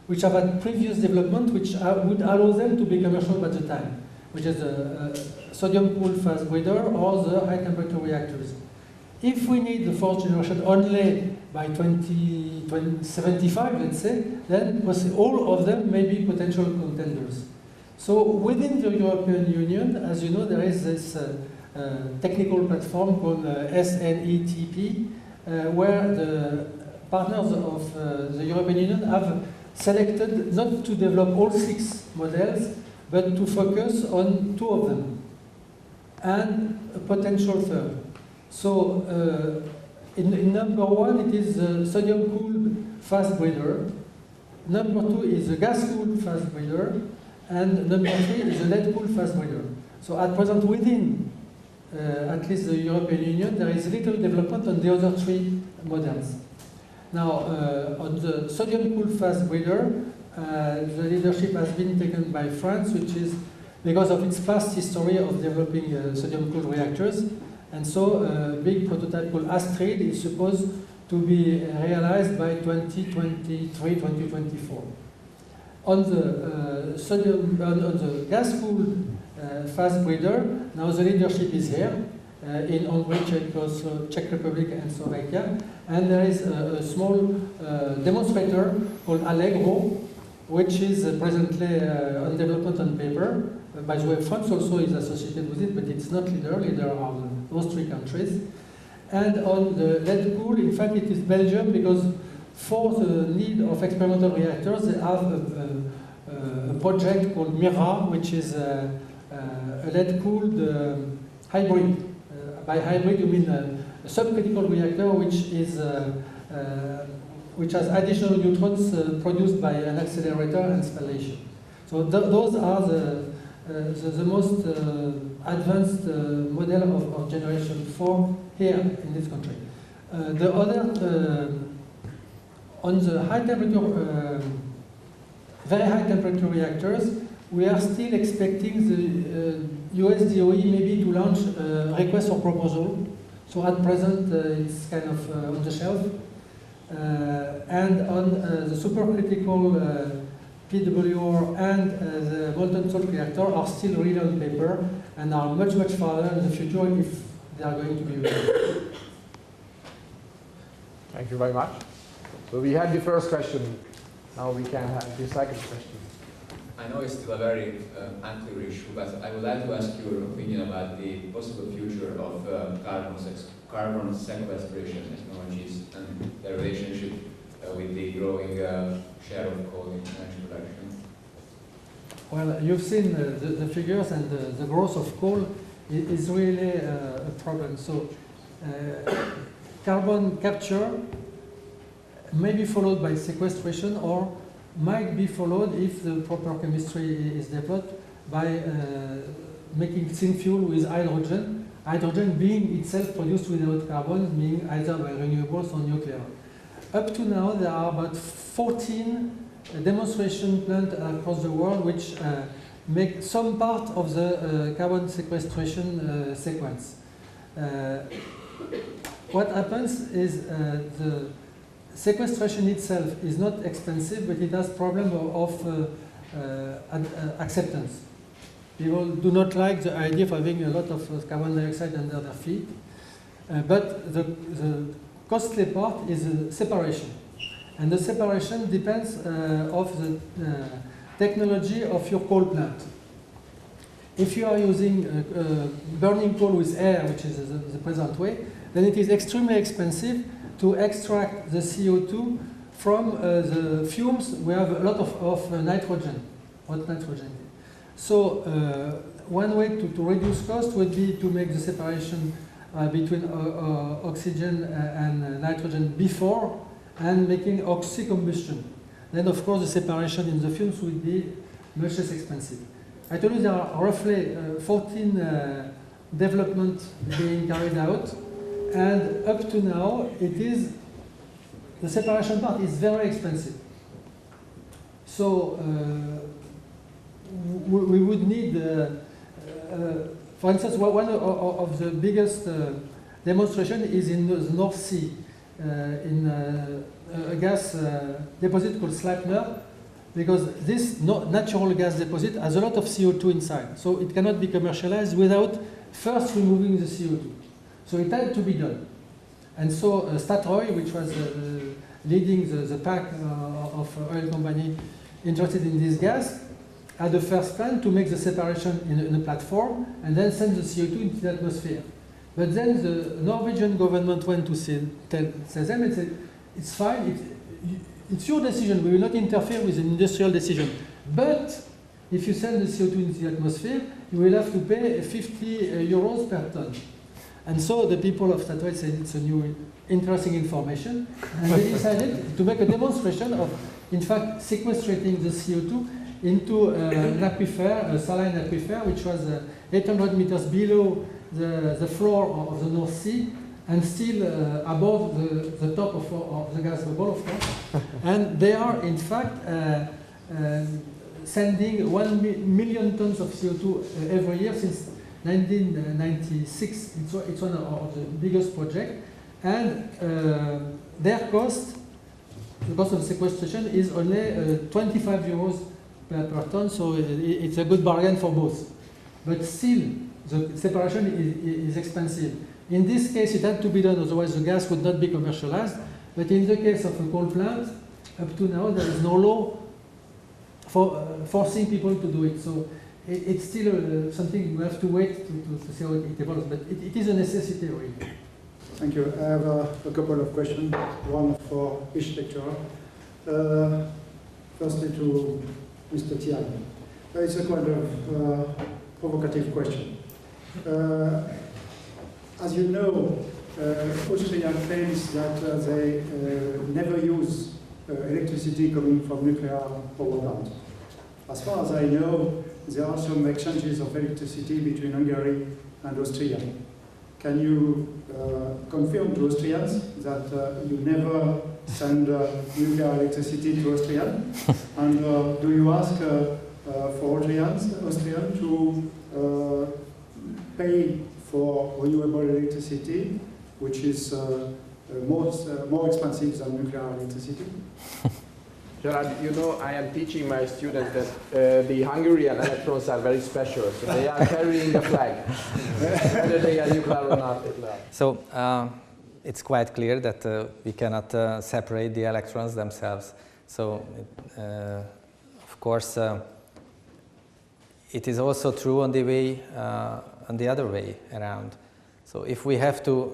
which have had previous development, which would allow them to be commercial by the time, which is the sodium-cooled fast breeder or the high-temperature reactors. If we need the 4th generation only by 2075, let's say, then all of them may be potential contenders. So within the European Union, as you know, there is this technical platform called SNETP, where the partners of the European Union have selected not to develop all 6 models, but to focus on 2 of them, and a potential 3rd. So in number 1, it is the sodium-cooled fast breeder. Number 2 is the gas-cooled fast breeder. And number 3 is the lead-cooled fast breeder. So at present, within at least the European Union, there is little development on the other 3 models. Now, on the sodium-cooled fast breeder, the leadership has been taken by France, which is because of its past history of developing sodium-cooled reactors. And so a big prototype called Astrid is supposed to be realized by 2023-2024. On the on the gas-cooled fast breeder, now the leadership is here in Hungary, Czech Republic, and Slovakia. And there is a small demonstrator called Allegro, which is presently on development on paper. By the way, France also is associated with it, but it's not leader. Leader are those three countries. And on the lead cool, in fact, it is Belgium, because for the need of experimental reactors, they have a project called MIRA, which is a lead-cooled hybrid. By hybrid, you mean a subcritical reactor, which has additional neutrons produced by an accelerator and spallation. So those are the most advanced model of generation 4 here in this country. The other, on the high temperature, very high temperature reactors, we are still expecting the US DOE maybe to launch a request for proposal. So at present, it's kind of on the shelf. And on the supercritical PWR and the molten salt reactor are still really on paper and are much, much farther in the future if they are going to be ready. Thank you very much. So we had the first question. Now we can have the second question. I know it's still a very unclear issue, but I would like to ask your opinion about the possible future of carbon sequestration technologies and their relationship with the growing share of coal in energy production. Well, you've seen the figures, and the growth of coal is really a problem. So carbon capture may be followed by sequestration, or might be followed, if the proper chemistry is developed, by making thin fuel with hydrogen. Hydrogen being itself produced without carbon, being either by renewables or nuclear. Up to now, there are about 14 demonstration plants across the world which make some part of the carbon sequestration sequence. What happens is the sequestration itself is not expensive, but it has problem of acceptance. People do not like the idea of having a lot of carbon dioxide under their feet. But the costly part is the separation. And the separation depends of the technology of your coal plant. If you are using burning coal with air, which is the present way, then it is extremely expensive to extract the CO2 from the fumes. We have a lot of nitrogen, hot nitrogen. So one way to reduce cost would be to make the separation between oxygen and nitrogen before, and making oxy-combustion. Then of course the separation in the fumes would be much less expensive. I told you there are roughly 14 developments being carried out, and up to now the separation part is very expensive. So we would need, for instance, one of the biggest demonstration is in the North Sea, in a gas deposit called Sleipner, because this natural gas deposit has a lot of CO2 inside, so it cannot be commercialized without first removing the CO2. So it had to be done. And so Statoil, which was leading the pack of oil company interested in this gas, had the first plan to make the separation in a platform and then send the CO2 into the atmosphere. But then the Norwegian government went to tell them and said, it's fine, it's your decision, we will not interfere with an industrial decision. But if you send the CO2 into the atmosphere, you will have to pay 50 euros per ton. And so the people of Statoil said it's a new interesting information, and they decided to make a demonstration of, in fact, sequestrating the CO2 into an aquifer, a saline aquifer, which was 800 meters below the floor of the North Sea, and still above the top of the gas bubble, of course. And they are, in fact, sending 1 million tons of CO2 every year since 1996. It's one of the biggest projects. And their cost, the cost of sequestration, is only 25 euros per ton, so it's a good bargain for both. But still, the separation is expensive. In this case, it had to be done, otherwise the gas would not be commercialized. But in the case of a coal plant, up to now, there is no law for forcing people to do it. So it's still something we have to wait to see how it evolves. But it is a necessity, really. Thank you. I have a couple of questions, one for each lecturer. Firstly to Mr. Tihanyi. It's a kind of provocative question. As you know, Austria claims that they never use electricity coming from nuclear power plants. As far as I know, there are some exchanges of electricity between Hungary and Austria. Can you confirm to Austrians that you never send nuclear electricity to Austria? And do you ask for Austrians to pay for renewable electricity, which is more expensive than nuclear electricity? Gerard, you know, I am teaching my students that the Hungarian electrons are very special, so they are carrying the flag, whether they are nuclear or not. So it's quite clear that we cannot separate the electrons themselves. So, of course, it is also true on the way, on the other way around. So if we have to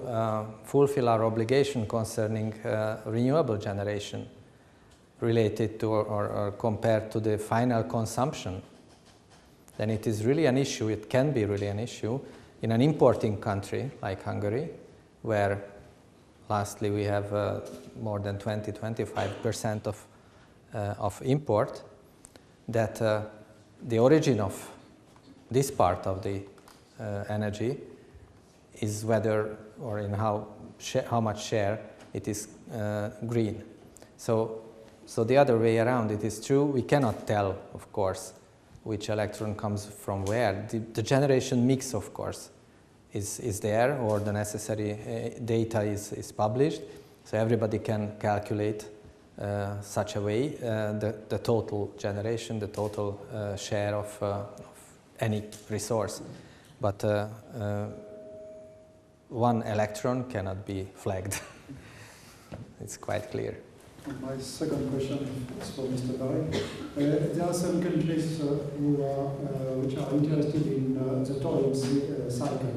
fulfill our obligation concerning renewable generation, related to or compared to the final consumption, then it is really an issue, it can be really an issue in an importing country like Hungary, where lastly we have more than 20-25% of import, that the origin of this part of the energy is whether or in how much share it is green. So the other way around, it is true, we cannot tell, of course, which electron comes from where. The generation mix, of course, is there, or the necessary data is published, so everybody can calculate such a way the total generation, the total share of any resource. But one electron cannot be flagged. It's quite clear. My second question is for Mr. Barré. There are some countries which are interested in the thorium cycle.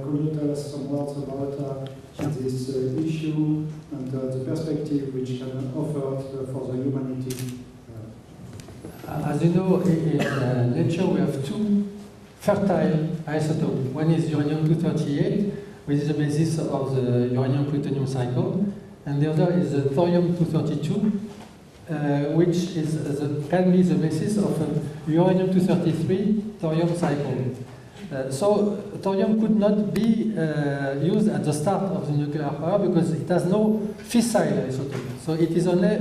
Could you tell us some words about this issue and the perspective which can offer for the humanity? As you know, in nature we have two fertile isotopes. One is uranium-238, which is the basis of the uranium-plutonium cycle. And the other is the thorium-232, which is can be the basis of a uranium-233 thorium cycle. So thorium could not be used at the start of the nuclear power because it has no fissile isotope. So it is only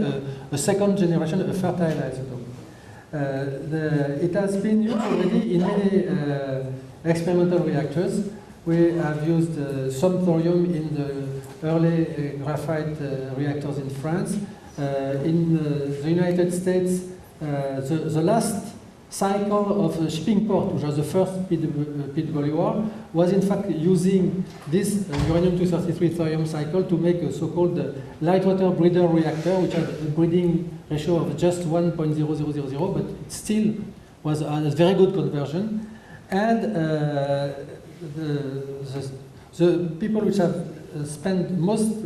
a second generation, a fertile isotope. It has been used already in many experimental reactors. We have used some thorium in the early graphite reactors in France. In the United States, the last cycle of Shippingport, which was the first PWR, was in fact using this uranium-233 thorium cycle to make a so-called light water breeder reactor, which had a breeding ratio of just 1.0000, but it still was a very good conversion. And the people which have spent most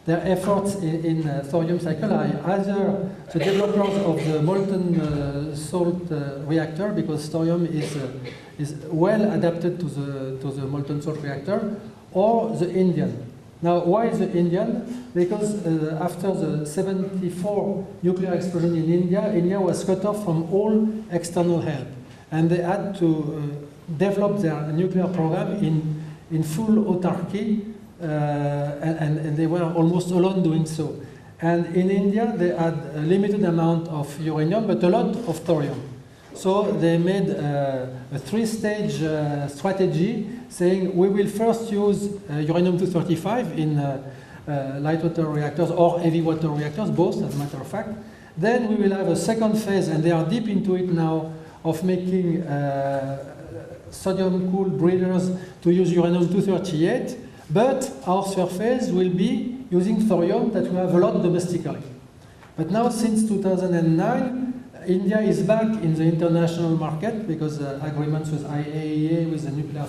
their efforts in thorium cycle are either the developers of the molten salt reactor, because thorium is well adapted to the molten salt reactor, or the Indian. Now, why the Indian? Because after the 74 nuclear explosion in India, India was cut off from all external help, and they had to develop their nuclear program in full autarky. And they were almost alone doing so. And in India, they had a limited amount of uranium, but a lot of thorium. So they made a three-stage strategy saying we will first use uranium-235 in light water reactors or heavy water reactors, both as a matter of fact. Then we will have a second phase, and they are deep into it now, of making sodium-cooled breeders to use uranium-238, but our surface will be using thorium that we have a lot domestically. But now, since 2009, India is back in the international market because agreements with IAEA, with the nuclear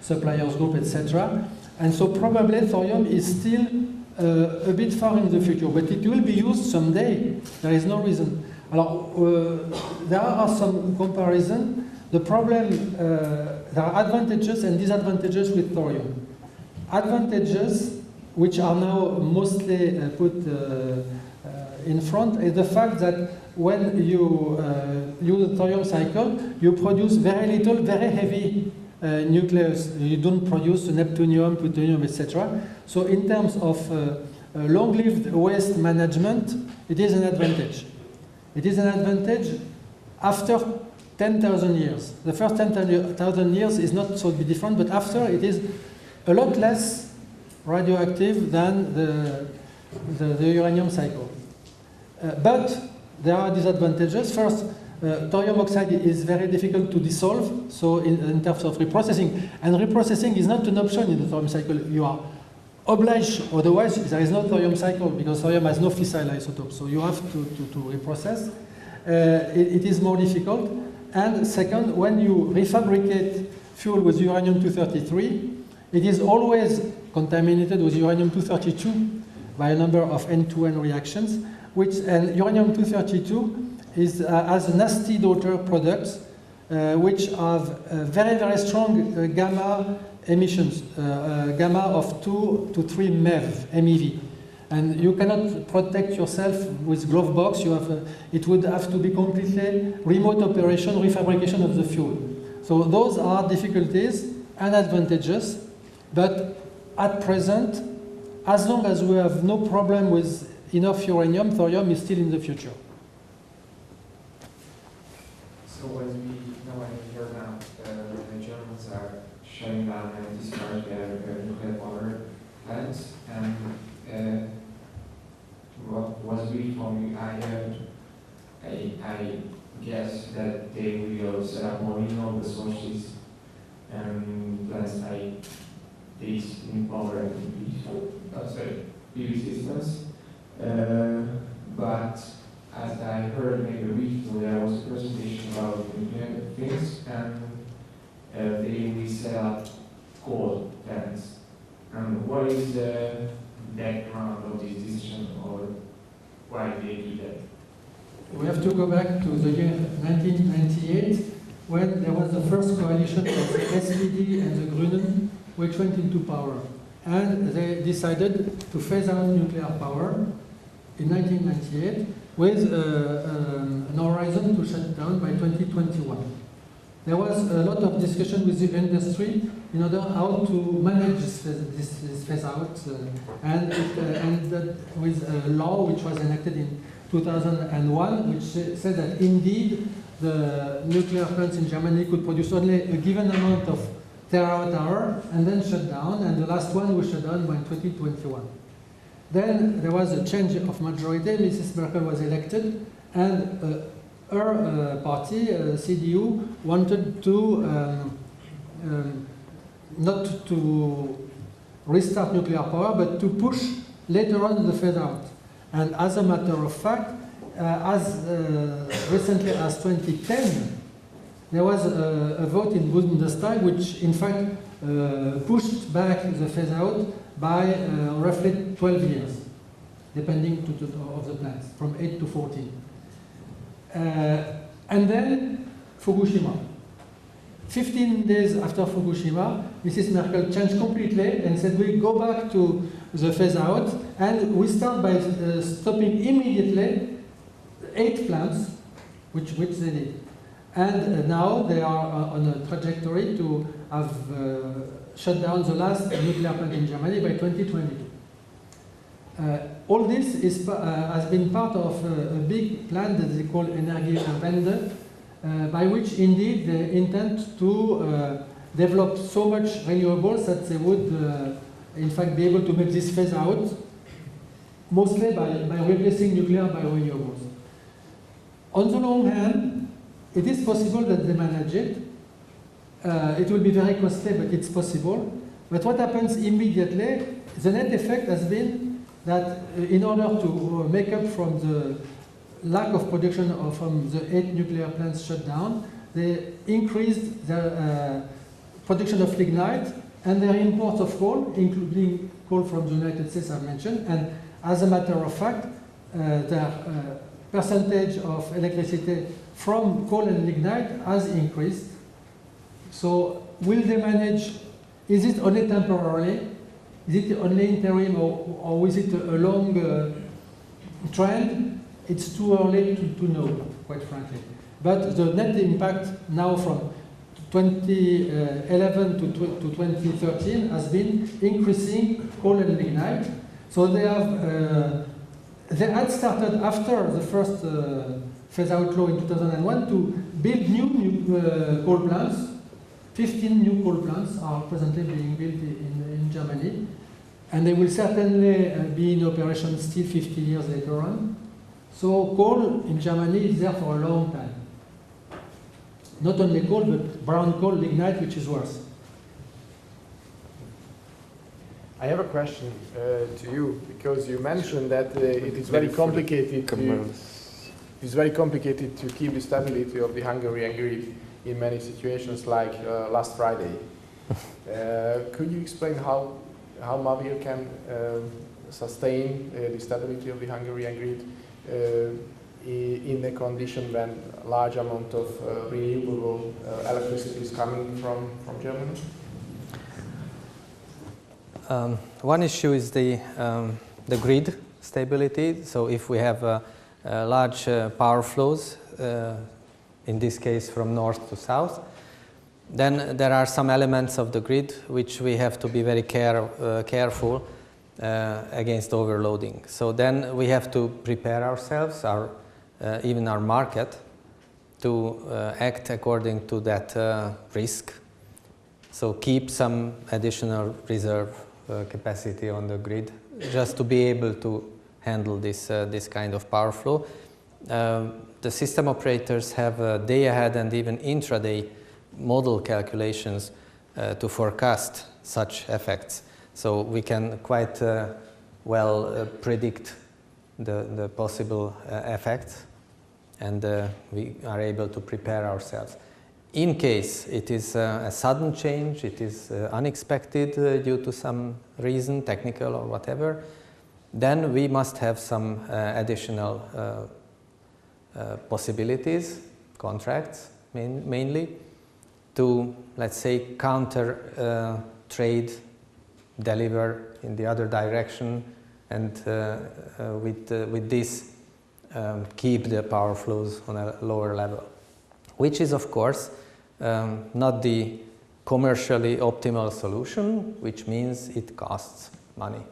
suppliers group, etc. And so probably thorium is still a bit far in the future, but it will be used someday. There is no reason. There are some comparisons. The problem, there are advantages and disadvantages with thorium. Advantages, which are now mostly put in front, is the fact that when you use a thorium cycle, you produce very little, very heavy nucleus. You don't produce neptunium, plutonium, etc. So in terms of long-lived waste management, it is an advantage. It is an advantage after 10,000 years. The first 10,000 years is not so different, but after it is a lot less radioactive than the uranium cycle. But there are disadvantages. First, thorium oxide is very difficult to dissolve, so in terms of reprocessing. And reprocessing is not an option in the thorium cycle. You are obliged, otherwise there is no thorium cycle because thorium has no fissile isotope, so you have to reprocess. It is more difficult. And second, when you refabricate fuel with uranium-233, it is always contaminated with uranium-232 by a number of N2N reactions, and uranium-232 has nasty daughter products which have very, very strong gamma emissions, gamma of 2 to 3 MeV. And you cannot protect yourself with glove box. It would have to be completely remote operation, refabrication of the fuel. So those are difficulties and advantages, but at present, as long as we have no problem with enough uranium, thorium is still in the future. So as we know and hear now, the Germans are shutting down and discharging their nuclear power plants, and what was read from you, I guess that they will set up more renewable sources and plants like this in power and PV systems. But as I heard maybe a week ago, there was a presentation about nuclear things, and they will set up coal plants. And what is the background of this decision, or why they do that? We have to go back to the year 1998, when there was the first coalition of the SPD and the Grünen, which went into power. And they decided to phase out nuclear power in 1998 with an horizon to shut down by 2021. There was a lot of discussion with the industry in order how to manage this phase out, and it ended with a law which was enacted in 2001, which said that indeed the nuclear plants in Germany could produce only a given amount of terawatt-hour and then shut down, and the last one was shut down by 2021. Then there was a change of majority. Mrs. Merkel was elected, and her party, CDU, wanted to not to restart nuclear power, but to push later on the phase out. And as a matter of fact, as recently as 2010, there was a vote in Bundestag which, in fact, pushed back the phase out by roughly 12 years, depending of the plants, from 8 to 14. And then Fukushima. 15 days after Fukushima, Mrs. Merkel changed completely and said we go back to the phase out, and we start by stopping immediately 8 plants, which they did. And now they are on a trajectory to have shut down the last nuclear plant in Germany by 2022. All this has been part of a big plan that they call Energiewende, by which indeed they intend to develop so much renewables that they would in fact be able to make this phase out, mostly by replacing nuclear by renewables. On the long hand, it is possible that they manage it. It will be very costly, but it's possible. But what happens immediately, the net effect has been that in order to make up from the lack of production from the 8 nuclear plants shut down, they increased their production of lignite and their import of coal, including coal from the United States I've mentioned. And as a matter of fact, their percentage of electricity from coal and lignite has increased. So will they manage? Is it only temporarily? Is it only interim, or is it a long trend? It's too early to know, quite frankly. But the net impact now from 2011 to 2013 has been increasing coal and lignite. So they had started after the first phase-out law in 2001 to build new coal plants. 15 new coal plants are presently being built in Germany, and they will certainly be in operation still 50 years later on. So coal in Germany is there for a long time. Not only coal, but brown coal, lignite, which is worse. I have a question to you, because you mentioned that it is very complicated to keep the stability of the Hungarian grid in many situations, like last Friday. Could you explain how MAVIR can sustain the stability of the Hungarian grid in a condition when a large amount of renewable electricity is coming from Germany? One issue is the grid stability. So if we have large power flows, in this case from north to south, then there are some elements of the grid which we have to be very careful against overloading. So then we have to prepare ourselves, even our market, to act according to that risk. So keep some additional reserve capacity on the grid, just to be able to handle this kind of power flow. The system operators have day ahead and even intraday model calculations to forecast such effects. So we can quite well predict the possible effects, and we are able to prepare ourselves. In case it is a sudden change, it is unexpected due to some reason, technical or whatever, then we must have some additional possibilities, contracts mainly, to, let's say, counter trade, deliver in the other direction, and with this keep the power flows on a lower level, which is of course not the commercially optimal solution, which means it costs money.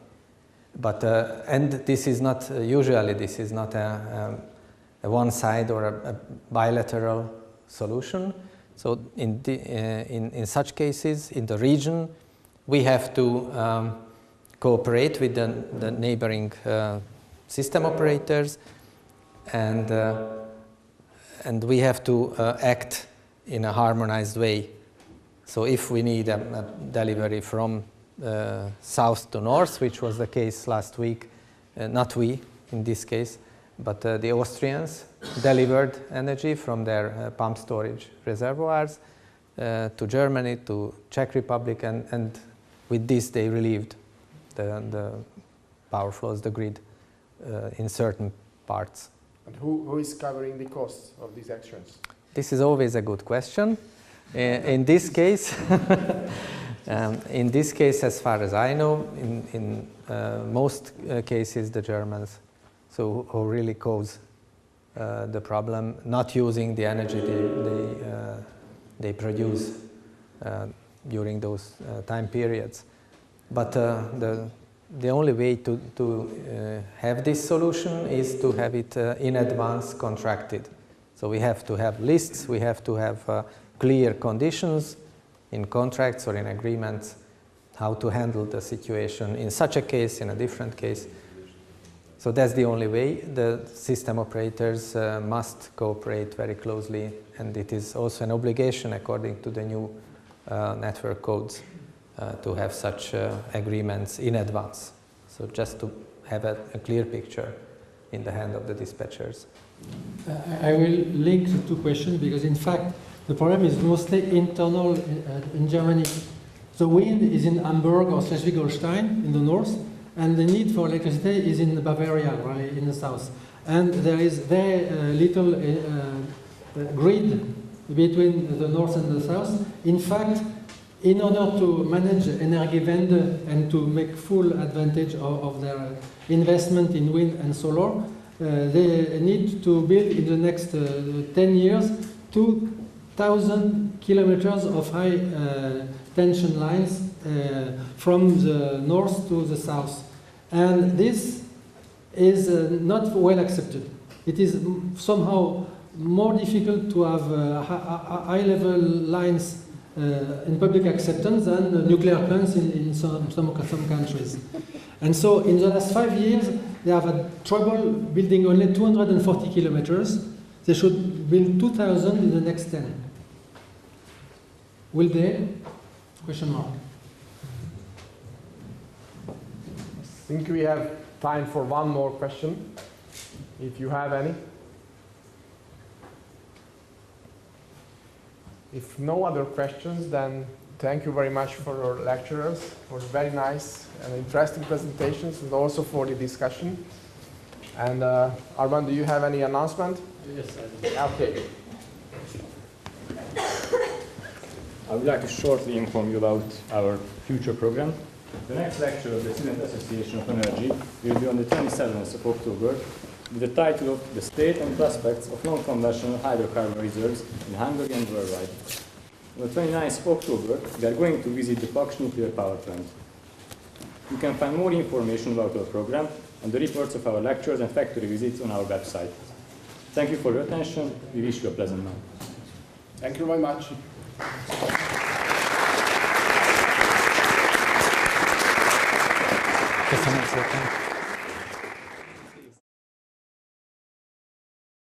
But and this is not usually this is not a one side or a bilateral solution. So in such cases in the region, we have to cooperate with the neighboring system operators, and we have to act in a harmonized way. So if we need a delivery from south to north, which was the case last week, not we in this case, but the Austrians delivered energy from their pump storage reservoirs to Germany, to Czech Republic, and with this they relieved the power flows, the grid, in certain parts. And who is covering the costs of these actions? This is always a good question. In this case, as far as I know, in most cases, the Germans, so who really cause the problem, not using the energy they produce during those time periods. But the only way to have this solution is to have it in advance contracted. So we have to have lists, we have to have clear conditions in contracts or in agreements how to handle the situation in such a case, in a different case. So that's the only way. The system operators must cooperate very closely, and it is also an obligation according to the new network codes to have such agreements in advance. So just to have a clear picture in the hand of the dispatchers. I will link the two questions because in fact the problem is mostly internal in Germany. The wind is in Hamburg or Schleswig-Holstein in the north, and the need for electricity is in Bavaria, right, in the south. And there is very little grid between the north and the south. In fact, in order to manage Energiewende and to make full advantage of their investment in wind and solar, they need to build in the next 10 years 2,000 kilometers of high tension lines from the north to the south. And this is not well accepted. It is somehow more difficult to have high-level lines in public acceptance than nuclear plants in some countries. And so in the last 5 years, they have had trouble building only 240 kilometers. They should build 2,000 in the next 10. Will they? Question mark. I think we have time for one more question, if you have any. If no other questions, then thank you very much for your lecturers for very nice and interesting presentations and also for the discussion. And Armand, do you have any announcement? Yes, I do. Okay. I would like to shortly inform you about our future program. The next lecture of the Student Association of Energy will be on the 27th of October with the title of The State and Prospects of Non-Conventional Hydrocarbon Reserves in Hungary and Worldwide. On the 29th of October, we are going to visit the Paks nuclear power plant. You can find more information about our program and the reports of our lectures and factory visits on our website. Thank you for your attention. We wish you a pleasant night. Thank you very much. Köszönöm szépen.